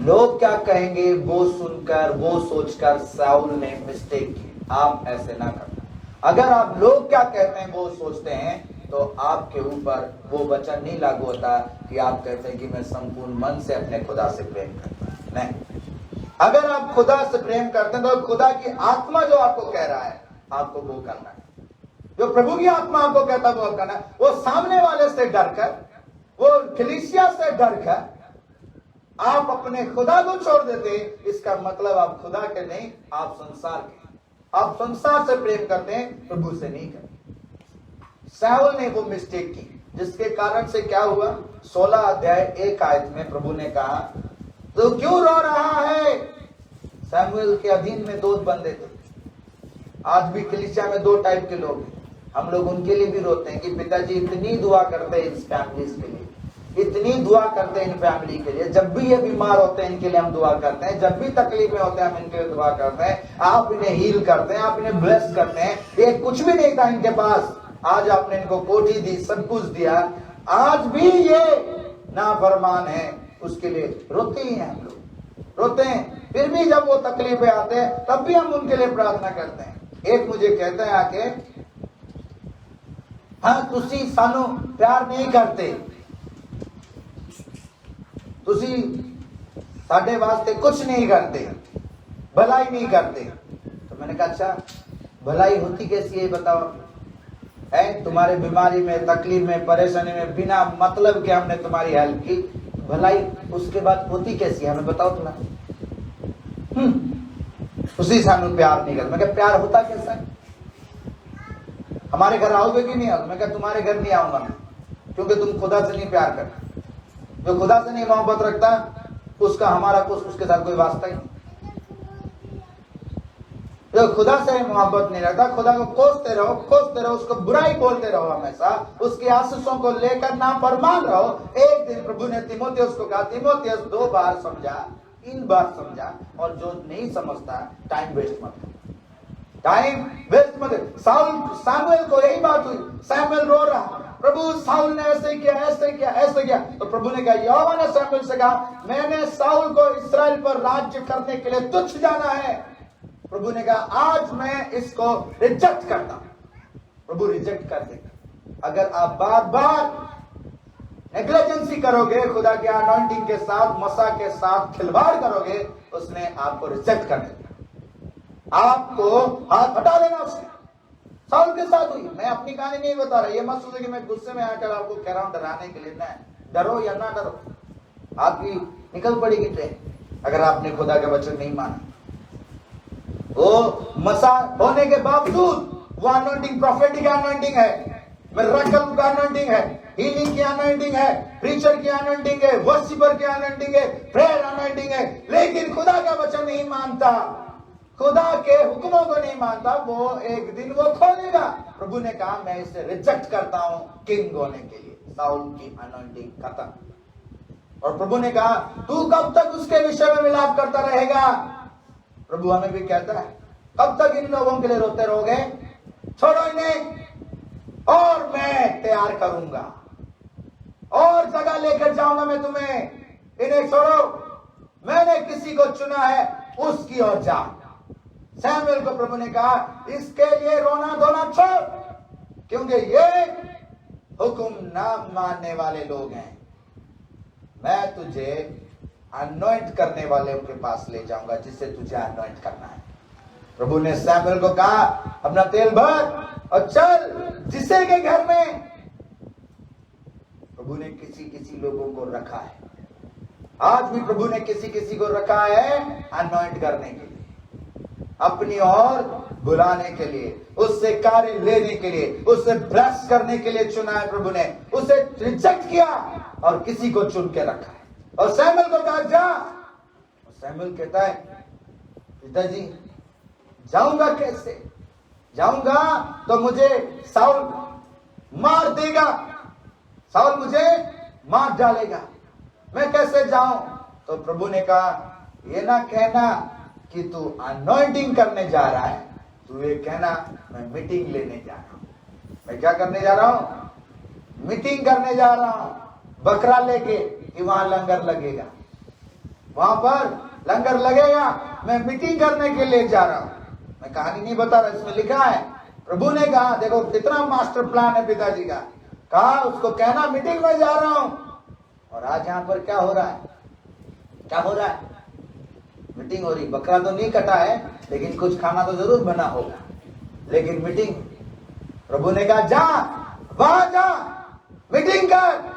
लोग क्या कहेंगे वो सुनकर, वो सोचकर साउल ने मिस्टेक की। आप ऐसे ना करना। अगर आप लोग क्या कहते हैं वो सोचते हैं, तो आपके ऊपर वो वचन नहीं लागू होता कि आप कहते हैं कि मैं संपूर्ण मन से अपने खुदा से प्रेम करता हूं। नहीं, अगर आप खुदा से प्रेम करते हैं तो खुदा की आत्मा जो आपको कह रहा है आपको वो करना है। जो प्रभु की आत्मा आपको कहता है वो करना है। वो सामने वाले से डरकर, वो कलीसिया से डरकर आप अपने खुदा को छोड़ देते, इसका मतलब आप खुदा के नहीं, आप संसार के। आप संसार से प्रेम करते हैं, प्रभु से नहीं करते। साउल ने वो मिस्टेक की, जिसके कारण से क्या हुआ? 16 अध्याय 1 आयत में प्रभु ने कहा तो क्यों रो रहा है? सैमुएल के अधीन में 2 बंदे थे। आज भी कलीसिया में 2 टाइप के लोग हैं। हम लोग उनके लिए भी रोते हैं कि पिताजी इतनी दुआ करते हैं इस फैमिलीज के लिए, इतनी दुआ करते हैं इन फैमिली के लिए। जब भी ये बीमार होते हैं इनके लिए हम दुआ करते हैं, जब भी तकलीफ में होते हैं हम इनके लिए दुआ करते हैं। आप इन्हें हील करते हैं, आप इन्हें ब्लेस करते हैं। ये कुछ भी नहीं था इनके पास, आज आपने इनको कोठी दी, सब कुछ दिया, आज भी ये नाफरमान है, उसके लिए रोते ही हैं हम लोग, रोते हैं। फिर भी जब वो तकलीफ में आते हैं तब भी हम उनके लिए प्रार्थना करते हैं। एक मुझे कहते हैं आके, हाँ तुसी सानू प्यार नहीं करते, तुसी साडे वास्ते कुछ नहीं करते, भलाई नहीं करते। तो मैंने कहा अच्छा भलाई होती कैसी है बताओ? है तुम्हारे बीमारी में, तकलीफ में, परेशानी में बिना मतलब के हमने तुम्हारी हेल्प की, भलाई उसके बाद होती कैसी है हमें बताओ थोड़ा। उसी सानू प्यार नहीं करते। मैं क्या प्यार होता कैसा है? हमारे घर आओगे कि नहीं आओगे? मैं क्या तुम्हारे घर नहीं आऊंगा मैं, क्योंकि तुम खुदा से नहीं प्यार करते। जो खुदा से नहीं मोहब्बत रखता उसका हमारा कुछ उसके साथ कोई वास्ता ही नहीं। जो खुदा से मोहब्बत नहीं रखता, खुदा को कोसते रहो, उसको बुराई बोलते रहो, हमेशा उसके आशीषों को लेकर नाफरमान रहो। एक दिन प्रभु ने तीमुथियुस को कहा, तीमुथियुस 2 बार समझा, 3 बार समझा, और जो नहीं समझता टाइम वेस्ट मत कर, टाइम वेस्ट मत कर। सामुएल को यही बात हुई, सामुएल रो रहा, प्रभु साउल ने ऐसे किया, ऐसे किया, ऐसे किया। तो प्रभु ने कहा, यहोवा ने सामुएल से कहा, मैंने साउल को इस्राएल पर राज्य करने के लिए तुच्छ जाना है। प्रभु ने कहा आज मैं इसको रिजेक्ट करता हूं। प्रभु रिजेक्ट कर देगा। अगर आप बार बार नेग्लिजेंसी करोगे, खुदा के अनॉइंटिंग के साथ, मसा के साथ खिलवाड़ करोगे, उसने आपको रिजेक्ट कर देगा, आपको हाथ हटा देना उसने। साउल के साथ हुई। मैं अपनी कहानी नहीं बता रहा, ये मत सोचो कि मैं गुस्से में आकर आपको कह रहा हूं डराने के लिए। नहीं, डरो या ना डरो, आपकी निकल पड़ेगी ट्रेन अगर आपने खुदा के वचन नहीं माना। वो मसा होने के बावजूद वो अनॉइंटिंग प्रोफेटिक अनॉइंटिंग है, मिरेकल का अनॉइंटिंग है, हीलिंग की अनॉइंटिंग है, प्रीचर की अनॉइंटिंग है, वर्शिपर की अनॉइंटिंग है, प्रेयर अनॉइंटिंग है, लेकिन खुदा का वचन नहीं मानता, खुदा के हुक्मों को नहीं मानता, वो एक दिन वो खोलेगा। प्रभु ने कहा मैं इसे रिजेक्ट करता हूं किंग होने के लिए। साउल की अनॉइंटिंग खत्म। और प्रभु ने कहा तू कब तक उसके विषय में विलाप करता रहेगा? प्रभु हमें भी कहता है कब तक इन लोगों के लिए रोते रहोगे? छोड़ो इन्हें, और मैं तैयार करूंगा, और जगह लेकर जाऊंगा मैं तुम्हें। इन्हें छोड़ो, मैंने किसी को चुना है, उसकी ओर जा। सैमुएल को प्रभु ने कहा इसके लिए रोना धोना छोड़, क्योंकि ये हुक्म ना मानने वाले लोग हैं। मैं तुझे अनॉइंट करने वाले के पास ले जाऊंगा, जिससे तुझे अनॉइंट करना है। प्रभु ने सैमुएल को कहा अपना तेल भर और चल जिसे के घर में। प्रभु ने किसी किसी लोगों को रखा है, आज भी प्रभु ने किसी किसी को रखा है अनॉइंट करने के लिए, अपनी ओर बुलाने के लिए, उससे कार्य लेने के लिए, उससे ब्लेस करने के लिए चुना है प्रभु ने। उसे रिजेक्ट किया और किसी को चुन के रखा है। और सैमुएल को कहा जा। सैमुएल कहता है पिताजी जाऊंगा कैसे? जाऊंगा तो मुझे साउल मार देगा, साउल मुझे मार डालेगा, मैं कैसे जाऊं? तो प्रभु ने कहा ये ना कहना कि तू अनॉइंटिंग करने जा रहा है, तू ये कहना मैं मीटिंग लेने जा रहा हूं। मैं क्या करने जा रहा हूं? मीटिंग करने जा रहा हूं, बकरा लेके, कि वहां लंगर लगेगा, वहां पर लंगर लगेगा, मैं मीटिंग करने के लिए जा रहा हूं। मैं कहानी नहीं बता रहा, इसमें लिखा है। प्रभु ने कहा देखो कितना मास्टर प्लान है पिताजी का। कहा उसको कहना मीटिंग में जा रहा हूं। और आज यहां पर क्या हो रहा है? क्या हो रहा है? मीटिंग हो रही। बकरा तो नहीं कटा है, लेकिन कुछ खाना तो जरूर बना होगा, लेकिन मीटिंग। प्रभु ने कहा जा, वहां जा, मीटिंग कर,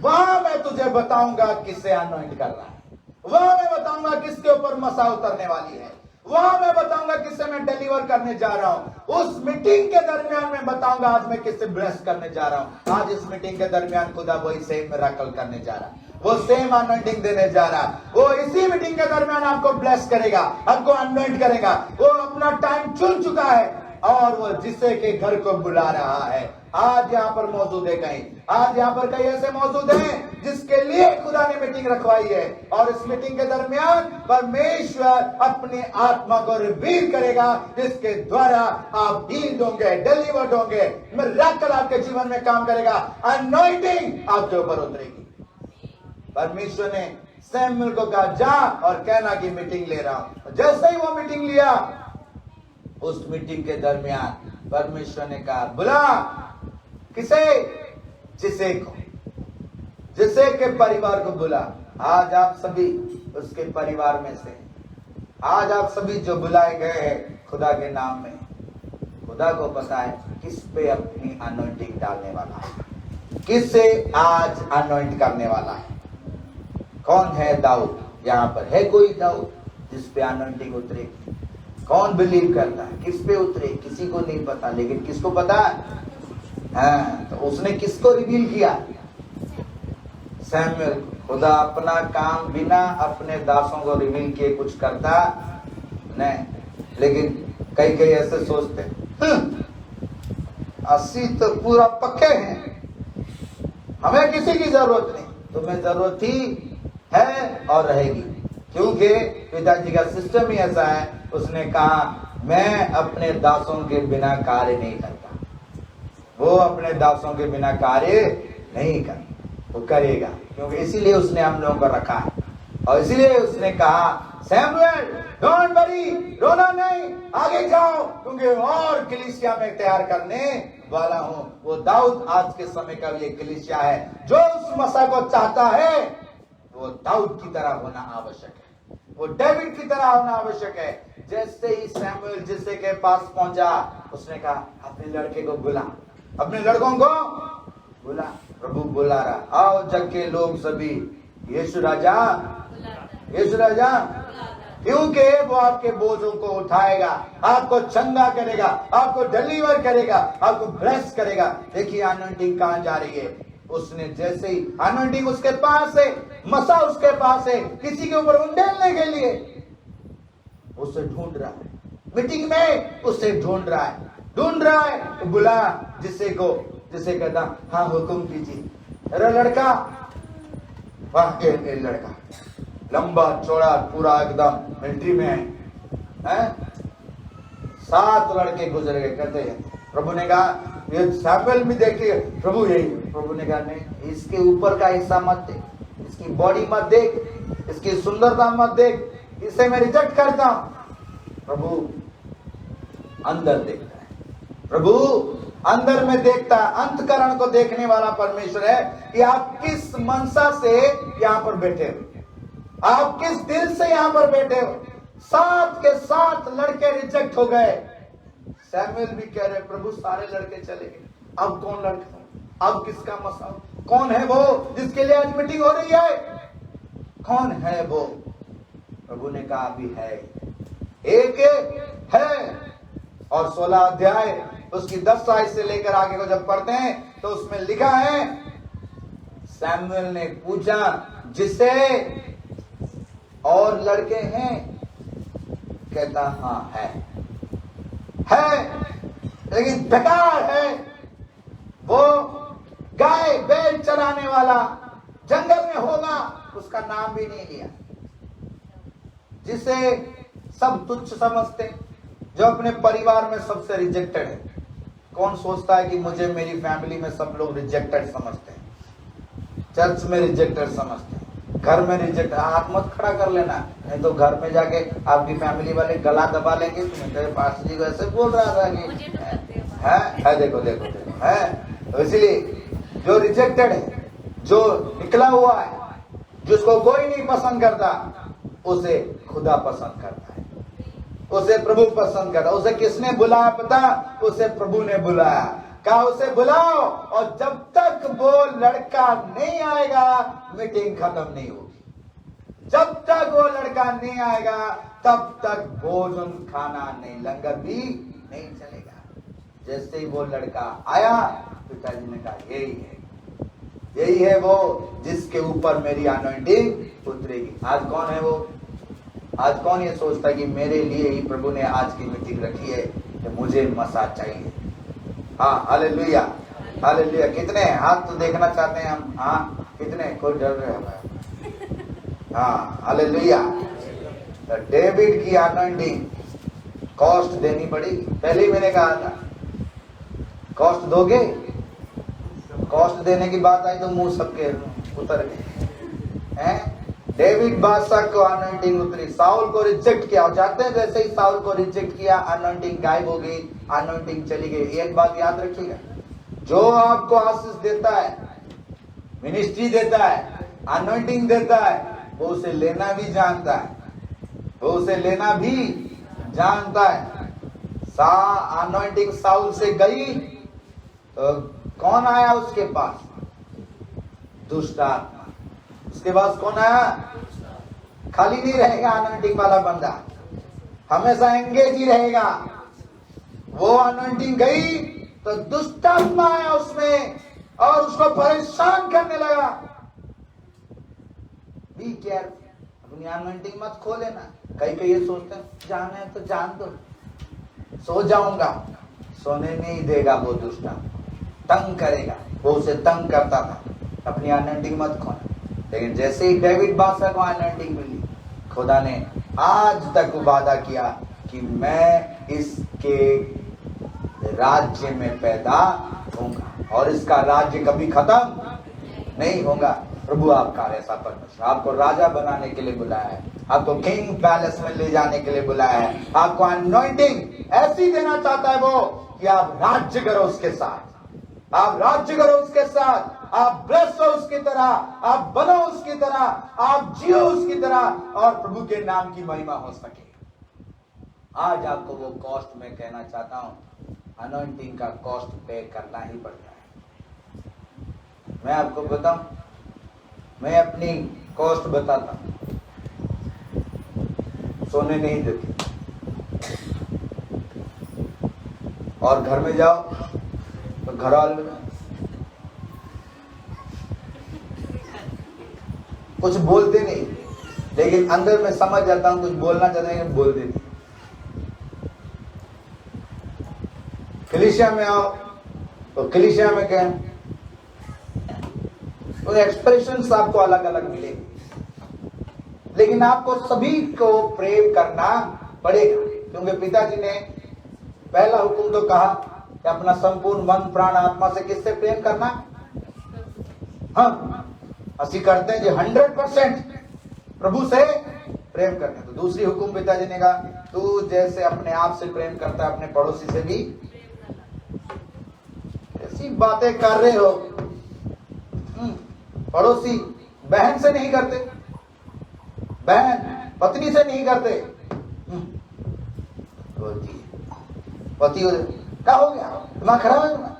वहां मैं तुझे बताऊंगा किससे अनॉइंट कर रहा है, वहां मैं बताऊंगा किसके ऊपर मसा उतरने वाली है, वहां मैं बताऊंगा किससे मैं डिलीवर करने जा रहा हूं। उस मीटिंग के दरमियान मैं बताऊंगा आज मैं किससे ब्लेस करने जा रहा हूं। आज इस मीटिंग के दरमियान खुदा वही सेम मिरेकल करने जा रहा है, वो सेम अनॉइंटिंग देने जा रहा है। वो इसी मीटिंग के दरमियान आपको ब्लेस करेगा, आपको अनॉइंट करेगा। वो अपना टाइम चुन चुका है और वो जिसे के घर को बुला रहा है, आज यहाँ पर मौजूद है कहीं, आज यहाँ पर कई ऐसे मौजूद हैं जिसके लिए खुदा ने मीटिंग रखवाई है, और इस मीटिंग के दरमियान परमेश्वर अपनी आत्मा को रिवील करेगा, जिसके द्वारा आप हील्ड होंगे, डिलीवर्ड होंगे, मिरेकल आपके जीवन में काम करेगा, अनॉइंटिंग आपके ऊपर उतरेगी। परमेश्वर ने सैमुएल को कहा जा और कहना कि मीटिंग ले रहा हूं। जैसे ही वो मीटिंग लिया, उस मीटिंग के दरमियान परमेश्वर ने कहा बुला किसे, जिसे को, जिसे के परिवार को बुला। आज आप सभी उसके परिवार में से, आज आप सभी जो बुलाए गए हैं खुदा के नाम में, खुदा को पता है किस पे अपनी अनॉइंटिंग डालने वाला है, किससे आज अनॉइंट करने वाला है। कौन है दाऊद? यहाँ पर है कोई दाऊद जिस पे अनॉइंटिंग उतरेगी? कौन बिलीव करता है किस पे उतरे? किसी को नहीं पता, लेकिन किसको पता है? हाँ, तो उसने किसको रिवील किया? सैमुएल। खुदा अपना काम बिना अपने दासों को रिवील किए कुछ करता नहीं। लेकिन कई ऐसे सोचते 80 तो पूरा पक्के हैं, हमें किसी की जरूरत नहीं। तुम्हें जरूरत ही है और रहेगी, क्योंकि पिताजी का सिस्टम ही ऐसा है। उसने कहा मैं अपने दासों के बिना कार्य नहीं करता, वो अपने दासों के बिना कार्य नहीं करता, वो करेगा, क्योंकि इसीलिए उसने हम लोगों को रखा है। और इसीलिए उसने कहा सैमुएल डोंट वरी, रोना नहीं, आगे जाओ, क्योंकि और कलीसिया में तैयार करने वाला हूं। वो दाऊद आज के समय का ये कलीसिया है जो उस मसा को चाहता है। वो दाऊद की तरह होना आवश्यक है, वो डेविड की तरह होना आवश्यक है। जैसे ही सैमुएल जिसे के पास पहुंचा, उसने कहा अपने लड़के को बुला, अपने लड़कों को बुला। प्रभु बुला रहा, आओ जग के लोग सभी, यीशु राजा, यीशु राजा, क्योंकि वो आपके बोझों को उठाएगा, आपको चंगा करेगा, आपको डिलीवर करेगा, आपको ब्लेस करेगा। देखिए अनॉइंटिंग कहां जा रही है। उसने जैसे ही अनॉइंटिंग उसके पास है, मसा उसके पास है, किसी के ऊपर उंडेलने के लिए उसे ढूंढ रहा है, मीटिंग में उसे ढूंढ रहा है। तो बुला जिसे को, जिसे कहता हाँ हुक्म कीजिए। अरे लड़का, वाह ये लड़का लंबा चौड़ा पूरा एकदम मिलिट्री में है। 7 लड़के गुजर गए। कहते हैं प्रभु ने कहा ये सैमुएल भी देखिए, प्रभु यही। प्रभु ने कहा नहीं, इसके ऊपर का हिस्सा मत देख, इसकी बॉडी मत देख, इसकी सुंदरता मत देख, इसे मैं रिजेक्ट करता हूं। प्रभु अंदर देखता है, प्रभु अंदर में देखता है। अंतकरण को देखने वाला परमेश्वर है कि आप किस मनसा से यहां पर बैठे हो, आप किस दिल से यहां पर बैठे हो। 7 के 7 लड़के रिजेक्ट हो गए। सैमुएल भी कह रहे प्रभु सारे लड़के चले गए, अब कौन लड़का, अब किसका मसा, कौन है वो जिसके लिए आज मीटिंग हो रही है, कौन है वो? प्रभु ने कहा अभी है, एक है। और 16 अध्याय उसकी 10 आयत से लेकर आगे को जब पढ़ते हैं तो उसमें लिखा है सैमुएल ने पूछा जिसे और लड़के हैं? कहता हाँ है, लेकिन बेकार है। वो गाय बैल चराने वाला जंगल में होगा, उसका नाम भी नहीं लिया। जिसे सब तुच्छ समझते, जो अपने परिवार में सबसे रिजेक्टेड है। कौन सोचता है कि मुझे मेरी फैमिली में सब लोग रिजेक्टेड समझते हैं, चर्च में रिजेक्टेड समझते हैं, घर में रिजेक्ट। हाथ मत खड़ा कर लेना, नहीं तो घर में जाके आपकी फैमिली वाले गला दबा लेंगे। तुम्हें तेरे पास जी ऐसे बोल रहा था कि है देखो है। तो इसलिए जो रिजेक्टेड है, जो निकला हुआ है, जिसको कोई नहीं पसंद करता, उसे खुदा पसंद करता है, उसे प्रभु पसंद करता। उसे किसने बुलाया पता? उसे प्रभु ने बुलाया। कहा उसे बुलाओ, और जब तक वो लड़का नहीं आएगा मीटिंग खत्म नहीं होगी। जब तक वो लड़का नहीं आएगा तब तक भोजन खाना नहीं, लंगर भी नहीं चलेगा। जैसे ही वो लड़का आया, पिताजी ने कहा यही है वो जिसके ऊपर मेरी अनॉइंटिंग उतरेगी। आज कौन है वो? आज कौन ये सोचता है कि मेरे लिए ही प्रभु ने आज की मीटिंग रखी है कि मुझे मसा चाहिए? हाँ हालेलुया। हालेलुया। कितने हाथ तो देखना चाहते हैं हम? हाँ, कितने? कोई डर रहे हैं? हाँ, हालेलुया। तो डेविड की अनॉइंटिंग कॉस्ट देनी पड़ेगी। पहले ही मैंने कहा था, कॉस्ट दोगे? कॉस्ट देने की बात आई तो मुंह सबके उतर गए हैं। डेविड बादशाह को अनॉइंटिंग उतरी, साउल को रिजेक्ट किया। जानते हैं जैसे ही साउल को रिजेक्ट किया, अनॉइंटिंग गायब हो गई, अनॉइंटिंग चली गई। एक बात याद रखिएगा, जो आपको आशीष देता है, मिनिस्ट्री देता है, अनॉइंटिंग देता है, वो उसे लेना भी जानता है, वो उसे लेना भी जानता है। अनॉइंटिंग साउल से गई तो कौन आया उसके पास? दुष्ट आत्मा। उसके पास कौन आया? खाली नहीं रहेगा अनॉइंटिंग वाला बंदा, हमेशा एंगेज ही रहेगा। वो अनॉइंटिंग गई तो दुष्ट आत्मा आया उसमें और उसको परेशान करने लगा। बी केयरफुल, अपनी अनॉइंटिंग मत खो लेना। कई ये सोचते हैं जाना है तो जान दो, सो जाऊंगा। सोने नहीं देगा वो दुष्ट आत्मा, तंग करेगा। वो उसे तंग करता था। अपनी अनॉइंटिंग मत खोना। लेकिन जैसे ही डेविड बादशाह को अनॉइंटिंग मिली, खुदा ने आज तक वादा किया कि मैं इसके राज्य में पैदा होऊंगा और इसका राज्य कभी खत्म नहीं होगा। प्रभु आपका ऐसा परमेश्वर आपको राजा बनाने के लिए बुलाया है, आपको किंग पैलेस में ले जाने के लिए बुलाया है। आपको अनॉइंटिंग ऐसी देना चाहता है वो कि आप राज्य करो उसके साथ, आप राज्य करो उसके साथ, आप ब्लेस हो उसकी तरह, आप बनो उसकी तरह, आप जियो उसकी तरह और प्रभु के नाम की महिमा हो सके। आज आपको वो कॉस्ट मैं कहना चाहता हूं, अनॉइंटिंग का कॉस्ट पे करना ही पड़ता है। मैं आपको बताऊं, मैं अपनी कॉस्ट बताता हूं। सोने नहीं देती और घर में जाओ तो घर वाले कुछ बोलते नहीं, लेकिन अंदर में समझ जाता हूं कुछ बोलना चाहते हैं, बोल देती। कलीसिया में आओ तो कलीसिया में क्या तो एक्सप्रेशंस आपको अलग अलग मिलेंगे, लेकिन आपको सभी को प्रेम करना पड़ेगा, क्योंकि पिताजी ने पहला हुक्म तो कहा कि अपना संपूर्ण मन प्राण आत्मा से किससे प्रेम करना। हाँ, ਅਸੀਂ करते हैं जी 100% प्रभु से प्रेम करते हैं। तो दूसरी हुक्म पिताजी ने कहा, तू जैसे अपने आप से प्रेम करता है अपने पड़ोसी से भी। ऐसी बातें कर रहे हो, पड़ोसी बहन से नहीं करते, बहन पत्नी से नहीं करते, बोलती पति हो क्या हो गया, दिमाग खराब है तुम्हें,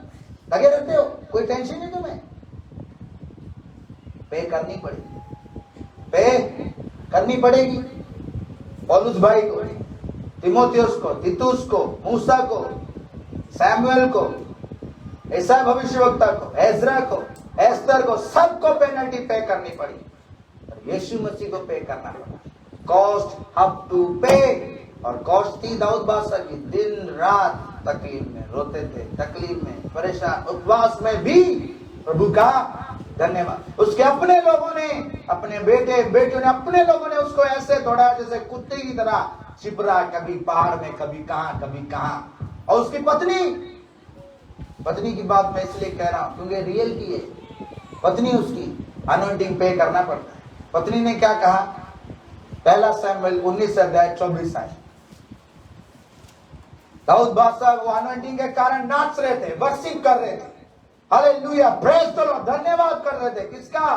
लगे रहते हो, कोई टेंशन नहीं तुम्हें। पे करनी पड़ेगी, पे करनी पड़ेगी। पौलुस भाई को, तिमोथियस को, तीतुस को, मूसा को, सैमुएल को, ईसाई भविष्यवक्ता को, एजरा को, एस्तर को, सबको पेनल्टी पे करनी पड़ी और यीशु मसीह को पे करना पड़ा। कॉस्ट हैव टू पे। और कॉस्ट थी दाऊद बादशाह की, दिन रात तकलीफ में रोते थे, तकलीफ में परेशान, उपवास में भी प्रभु का धन्यवाद। उसके अपने लोगों ने, अपने बेटे बेटियों ने, अपने लोगों ने उसको ऐसे दौड़ा जैसे कुत्ते की तरह छिपरा, कभी पहाड़ में, कभी कहां, कभी कहां। और उसकी पत्नी की बात मैं इसलिए कह रहा हूं क्योंकि रियल की है, पत्नी उसकी अनॉइंटिंग पे करना पड़ता है। पत्नी ने क्या कहा, पहला सैमुएल 19 अध्याय 24 आयत। दाऊद बादशाह वो अनॉइंटिंग के कारण नाच रहे थे, वर्शिप कर रहे थे, हालेलुया, प्रेज द लॉर्ड, धन्यवाद कर रहे थे। किसका?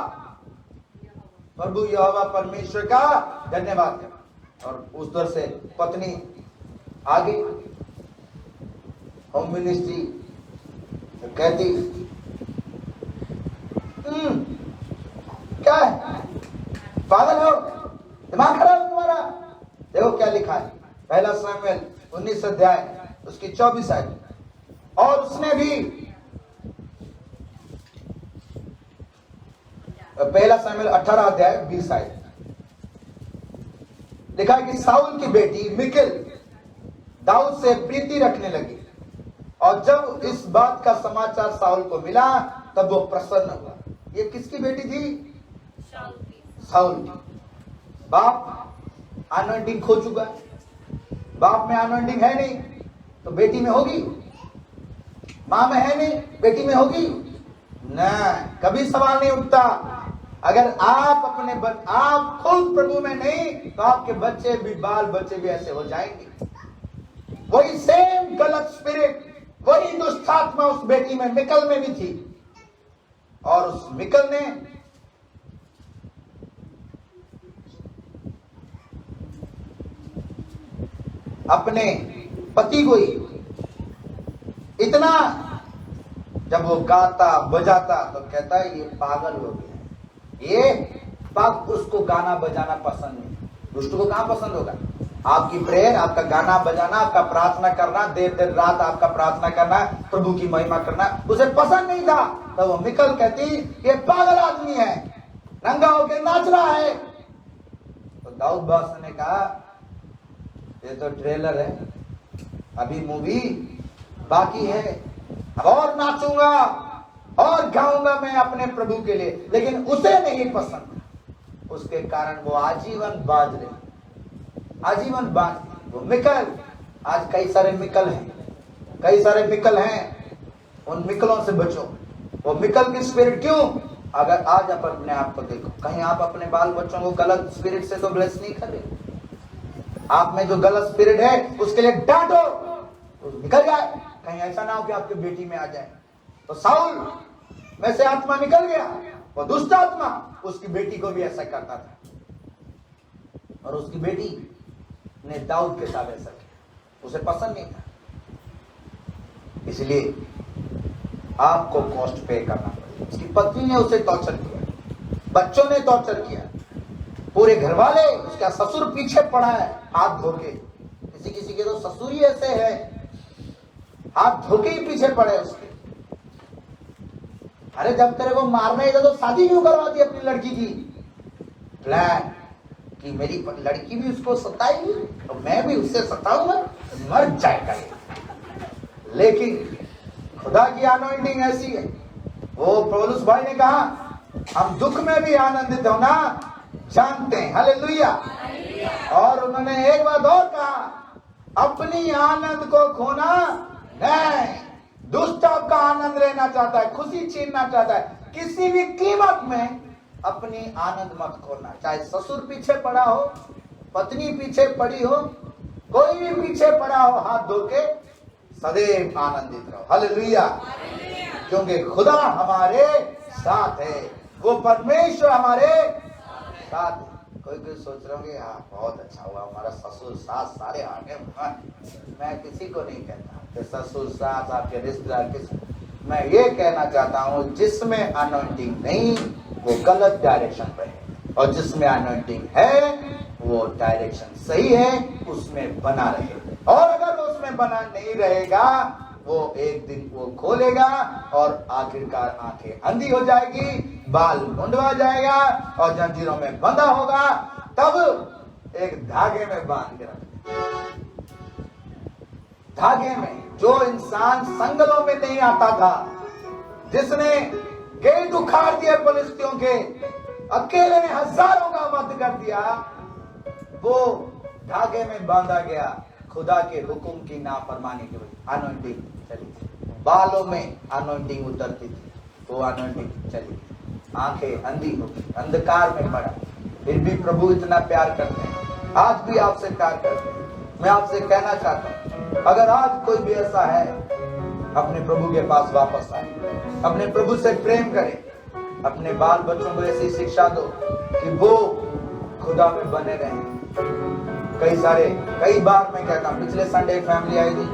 प्रभु यहोवा परमेश्वर का धन्यवाद कर। और उस दर से पत्नी आगे होम मिनिस्ट्री कहती, क्या है, पागल हो, दिमाग खराब तुम्हारा। देखो क्या लिखा है, पहला सैमुएल 19 अध्याय उसकी 24 आयत। और उसने भी, पहला सैमुएल 18 अध्याय 20 आयत लिखा है कि साउल की बेटी मिकल दाऊद से प्रीति रखने लगी और जब इस बात का समाचार साउल को मिला तब वो प्रसन्न हुआ। ये किसकी बेटी थी? साउल की। बाप अनॉइंटिंग खो चुका है, बाप में अनॉइंटिंग है नहीं तो बेटी में होगी, मां में है नहीं बेटी में होगी ना, कभी सवाल नहीं उठता। अगर आप आप खुद प्रभु में नहीं तो आपके बच्चे भी, बाल बच्चे भी ऐसे हो जाएंगे। वही सेम गलत स्पिरिट, वही दुष्ट आत्मा उस बेटी में, मिकल में भी थी, और उस मिकल ने अपने पति को ही इतना, जब वो गाता बजाता तो कहता है ये पागल हो गया, ये उसको गाना बजाना पसंद नहीं। दुष्ट को कहां पसंद होगा? आपकी प्रेयर, आपका गाना बजाना, आपका प्रार्थना करना, देर देर रात आपका प्रार्थना करना, प्रभु की महिमा करना उसे पसंद नहीं था। तो वो मिकल कहती ये पागल आदमी है, नंगा होकर नाच रहा है। तो दाऊद बादशाह ने कहा ये तो ट्रेलर है, अभी मूवी बाकी है, अब और नाचूंगा और गाऊंगा मैं अपने प्रभु के लिए। लेकिन उसे नहीं पसंद, उसके कारण वो आजीवन बाज रहे, आजीवन बाज। वो मिकल, आज कई सारे मिकल हैं, कई सारे मिकल हैं, उन मिकलों से बचो। वो मिकल की स्पिरिट क्यों? अगर आज आप अपने आप को देखो, कहीं आप अपने बाल बच्चों को गलत स्पिरिट से तो ब्लेस नहीं कर रहे। आप में जो गलत स्पिरिट है उसके लिए डांटो, निकल जाए, कहीं ऐसा ना हो कि आपकी बेटी में आ जाए। तो साउल में से आत्मा निकल गया, वो दुष्ट आत्मा उसकी बेटी को भी ऐसा करता था, और उसकी बेटी ने दाऊद के साथ ऐसा किया, उसे पसंद नहीं था। इसलिए आपको कॉस्ट पे करना पड़ेगा। उसकी पत्नी ने उसे टॉर्चर किया, बच्चों ने टॉर्चर किया, पूरे घर वाले, उसका ससुर पीछे पड़ा है हाथ धोके। किसी किसी के तो ससुर ही ऐसे है, हाथ धोके ही पीछे पड़े उसके। अरे जब तेरे को मारना ही था तो शादी क्यों करवाती अपनी लड़की की? प्लान कि मेरी लड़की भी उसको सताएगी तो मैं भी उससे सताऊंगा, मर जाएगा। लेकिन खुदा की अनॉइंटिंग ऐसी है। वो पौलुस भाई ने कहा हम दुख में भी आनंदित होना जानते हैं, हालेलुया। और उन्होंने एक बात और कहा, अपनी आनंद को खोना नहीं। दुष्ट आपका आनंद लेना चाहता है, खुशी छीनना चाहता है, किसी भी कीमत में अपनी आनंद मत खोना। चाहे ससुर पीछे पड़ा हो, पत्नी पीछे पड़ी हो, कोई भी पीछे पड़ा हो, हाथ धो के सदैव आनंदित रहो, हालेलुया। क्योंकि खुदा हमारे साथ है, वो परमेश्वर हमारे साथ है। कोई सोच रहे होंगे हाँ बहुत अच्छा हुआ हमारा ससुर सास सारे आ गए। मैं किसी को नहीं कहता कि ससुर सास आपके रिश्तेदार किस, मैं ये कहना चाहता हूँ जिसमें अनॉइंटिंग नहीं वो गलत डायरेक्शन पे है, और जिसमें अनॉइंटिंग है वो डायरेक्शन सही है, उसमें बना रहे। और अगर वो उसमें बना नहीं रहेगा वो एक दिन वो खोलेगा और आखिरकार आंखें अंधी हो जाएगी, बाल मुंडवा जाएगा और जंजीरों में बंधा होगा। तब एक धागे में बांध के रख, धागे में। जो इंसान संगलों में नहीं आता था, जिसने गेट उखाड़ दिए फिलिस्तियों के, अकेले ने हजारों का वध कर दिया, वो धागे में बांधा गया खुदा के हुक्म की नाफरमानी की वजह। अनॉइंटिंग चली, बालों में अनॉइंटिंग उतरती थी, वो अनॉइंटिंग चली, आंखें अंधी हो गई, अंधकार में पड़ा। फिर भी प्रभु इतना प्यार करते हैं, आज भी आपसे प्यार करते हैं। मैं आपसे कहना चाहता हूं, अगर आज कोई भी ऐसा है, अपने प्रभु के पास वापस आए, अपने प्रभु से प्रेम करे, अपने बाल बच्चों को ऐसी शिक्षा दो कि वो खुदा में बने रहें। कई बार मैं कहता हूं, पिछले संडे फैमिली आई थी,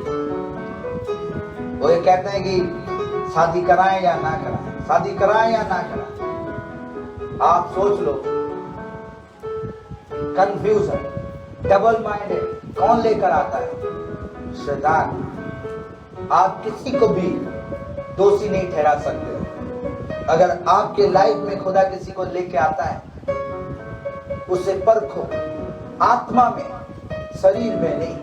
वो ये कहते हैं कि शादी कराएं या ना कराएं, शादी कराएं या ना कराएं। आप सोच लो, कंफ्यूजन, डबल माइंडेड कौन लेकर आता है? शैतान। आप किसी को भी दोषी नहीं ठहरा सकते। अगर आपके लाइफ में खुदा किसी को लेके आता है, उसे परखो, आत्मा में, शरीर में नहीं,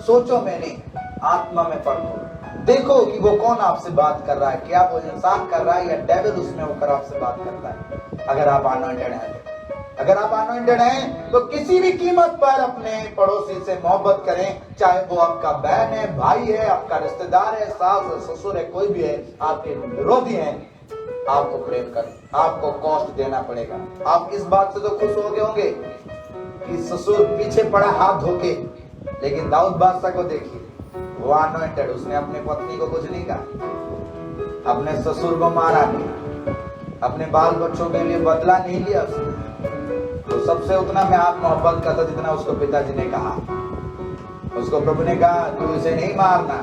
सोचों में नहीं, आत्मा में परखो। देखो कि वो कौन आपसे बात कर रहा है, क्या वो इंसान कर रहा है या डेविल उसमें होकर आपसे बात करता है। अगर आप अनॉइंटेड हैं, अगर आप अनॉइंटेड हैं तो किसी भी कीमत पर अपने पड़ोसी से मोहब्बत करें, चाहे वो आपका बहन है, भाई है, आपका रिश्तेदार है, सास है, ससुर है, कोई भी है, आपके विरोधी हैं, आपको प्रेम करें, आपको कॉस्ट देना पड़ेगा। आप इस बात से तो खुश हो गए होंगे कि ससुर पीछे पड़ा हाथ धोके, लेकिन दाऊद बादशाह को देखिए, वो अनॉइंटेड, उसने अपनी पत्नी को कुछ नहीं कहा, अपने ससुर को मारा नहीं, अपने बाल बच्चों के लिए बदला नहीं लिया उसने, तो सबसे उतना मैं आप मोहब्बत करता जितना उसको पिताजी ने कहा। उसको प्रभु ने कहा तू इसे नहीं मारना,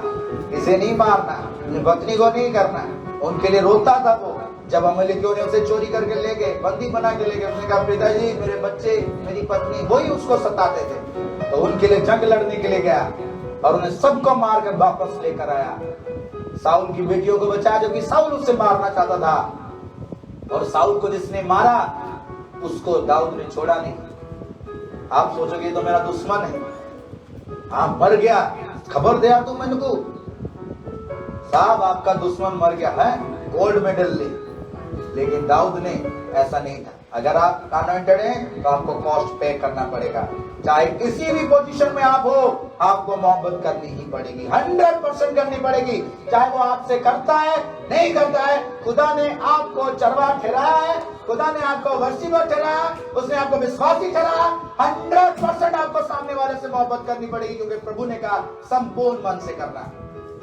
इसे नहीं मारना, अपनी पत्नी को नहीं करना। उनके लिए रोता था वो, जब अमलेकियों ने उसे चोरी करके ले गए, बंदी बना के ले गए, उसने कहा पिताजी मेरे बच्चे, मेरी पत्नी, वही उसको सताते थे, तो उनके लिए जंग लड़ने के लिए गया और उन्हें सबको मार कर वापस लेकर आया। साउल की बेटियों को बचाया, जो कि साउल उससे मारना चाहता था, और साउल को जिसने मारा उसको दाऊद ने छोड़ा नहीं। आप सोचोगे तो मेरा दुश्मन है, आप मर गया, खबर दिया तुम मेरे को, साहब आपका दुश्मन मर गया है, गोल्ड मेडल ले, लेकिन दाऊद ने ऐसा नहीं था। अगर आप अनॉइंटेड हैं तो आपको कॉस्ट पे करना पड़ेगा, चाहे किसी भी पोजीशन में आप हो, आपको मोहब्बत करनी ही पड़ेगी, 100% करनी पड़ेगी, चाहे वो आपसे करता है नहीं करता है। खुदा ने आपको चरवाहा ठहराया है, खुदा ने आपको वर्षीवर ठहराया, उसने आपको विश्वासी ठहराया, 100% आपको सामने वाले से मोहब्बत करनी पड़ेगी, क्योंकि प्रभु ने कहा संपूर्ण मन से करना।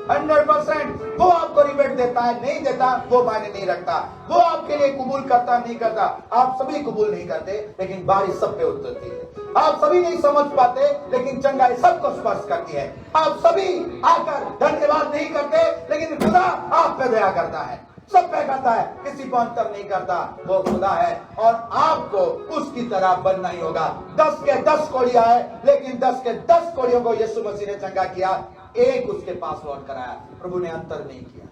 100% वो आपको रिबेट देता है नहीं देता वो मायने नहीं रखता, वो आपके लिए कबूल करता नहीं करता। आप सभी कबूल नहीं करते, लेकिन बारिश सब पे उतरती है। आप सभी नहीं समझ पाते, लेकिन चंगाई सबको स्पर्श करती है। आप सभी आकर धन्यवाद नहीं करते, लेकिन खुदा आप पे दया करता है, सब पे करता है, किसी को अंतर नहीं करता, वो खुदा है। और आपको उसकी तरह बनना ही होगा। 10 के 10 कोड़ियां है, लेकिन 10 के 10 कोड़ियों को यीशु मसीह ने चंगा किया, एक उसके पास लौट कर आया। प्रभु ने अंतर नहीं किया।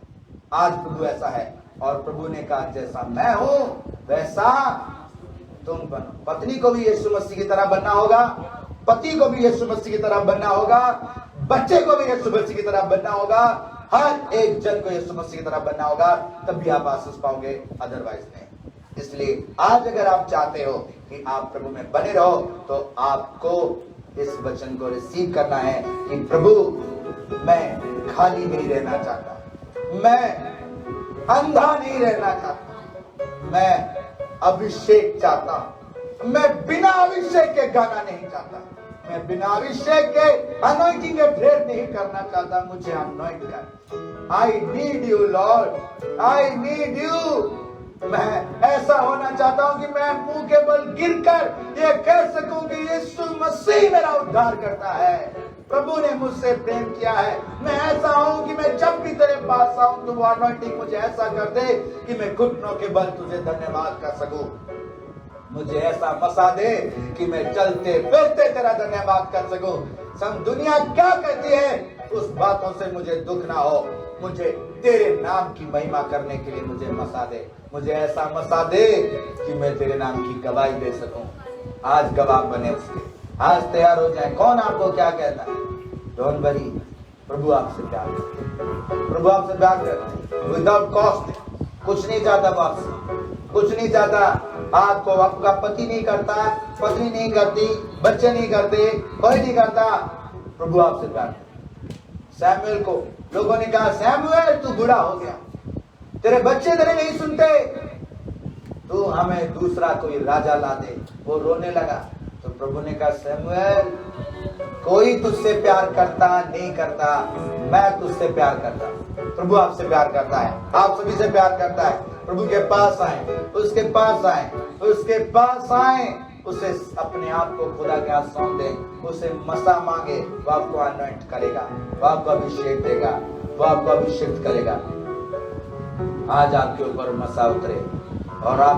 आज प्रभु ऐसा है, और प्रभु ने कहा जैसा मैं हूं वैसा तुम बनो। पत्नी को भी यीशु मसीह की तरह बनना होगा, पति को भी यीशु मसीह की तरह बनना होगा, बच्चे को भी यीशु मसीह की तरह बनना होगा, हर एक जन को यीशु मसीह की तरह बनना होगा, तभी आप आशीष पाओगे, अदरवाइज नहीं। इसलिए आज अगर आप चाहते हो कि आप प्रभु में बने रहो, तो आपको इस वचन को रिसीव करना है कि प्रभु मैं खाली नहीं रहना चाहता, मैं अंधा नहीं रहना चाहता, मैं अभिषेक चाहता हूं, मैं बिना अभिषेक के गाना नहीं चाहता, मैं बिना अभिषेक के अनॉइंटिंग के प्रेयर नहीं करना चाहता, मुझे अनॉइंट कर। I need you Lord, I need you. मैं ऐसा होना चाहता हूं कि मैं मुंह के बल गिरकर ये कह सकूं कि यीशु मसीह मेरा उद्धार करता है, प्रभु ने मुझसे प्रेम किया है। मैं ऐसा हूं कि मैं जब भी तेरे पास आऊं तो वो अनॉइंटिंग मुझे ऐसा कर दे कि मैं घुटनों के बल तुझे धन्यवाद कर सकूं। मुझे ऐसा मसा दे कि मैं चलते फिरते तेरा धन्यवाद कर सकूं। सब दुनिया क्या कहती है उस बातों से मुझे दुख ना हो, मुझे तेरे नाम की महिमा करने के लिए मुझे मसा दे, मुझे ऐसा मसा दे कि मैं तेरे नाम की गवाही दे सकूं। आज गवाह बने उसके, आज तैयार हो जाए। कौन आपको क्या कहता है, डोंट वरी, प्रभु आपसे प्यार करते हैं, प्रभु आपसे प्यार करते हैं विदाउट कॉस्ट। कुछ नहीं चाहता वो आपसे, कुछ नहीं चाहता। आपको आपका पति नहीं करता, पत्नी नहीं करती, बच्चे नहीं करते, कोई नहीं करता, प्रभु आपसे प्यार करता। सैमुएल को लोगों ने कहा सैमुएल तू बूढ़ा हो गया, तेरे बच्चे तेरे नहीं सुनते, तू हमें दूसरा कोई राजा ला दे। वो रोने लगा, तो प्रभु ने कहा सैमुएल कोई तुझसे प्यार करता नहीं करता, मैं तुझसे प्यार करता। प्रभु आपसे प्यार करता है, आप सभी से प्यार करता है। प्रभु के पास आए, उसके पास आए, उसके पास आए, उसे अपने आप को खुदा के हाथ सौंप दें, उसे मसा मांगे, वो आपको अनॉइंट करेगा, वो आपको अभिषेक देगा, वो आपको अभिषेक करेगा। आज आपके ऊपर मसा उतरे और आप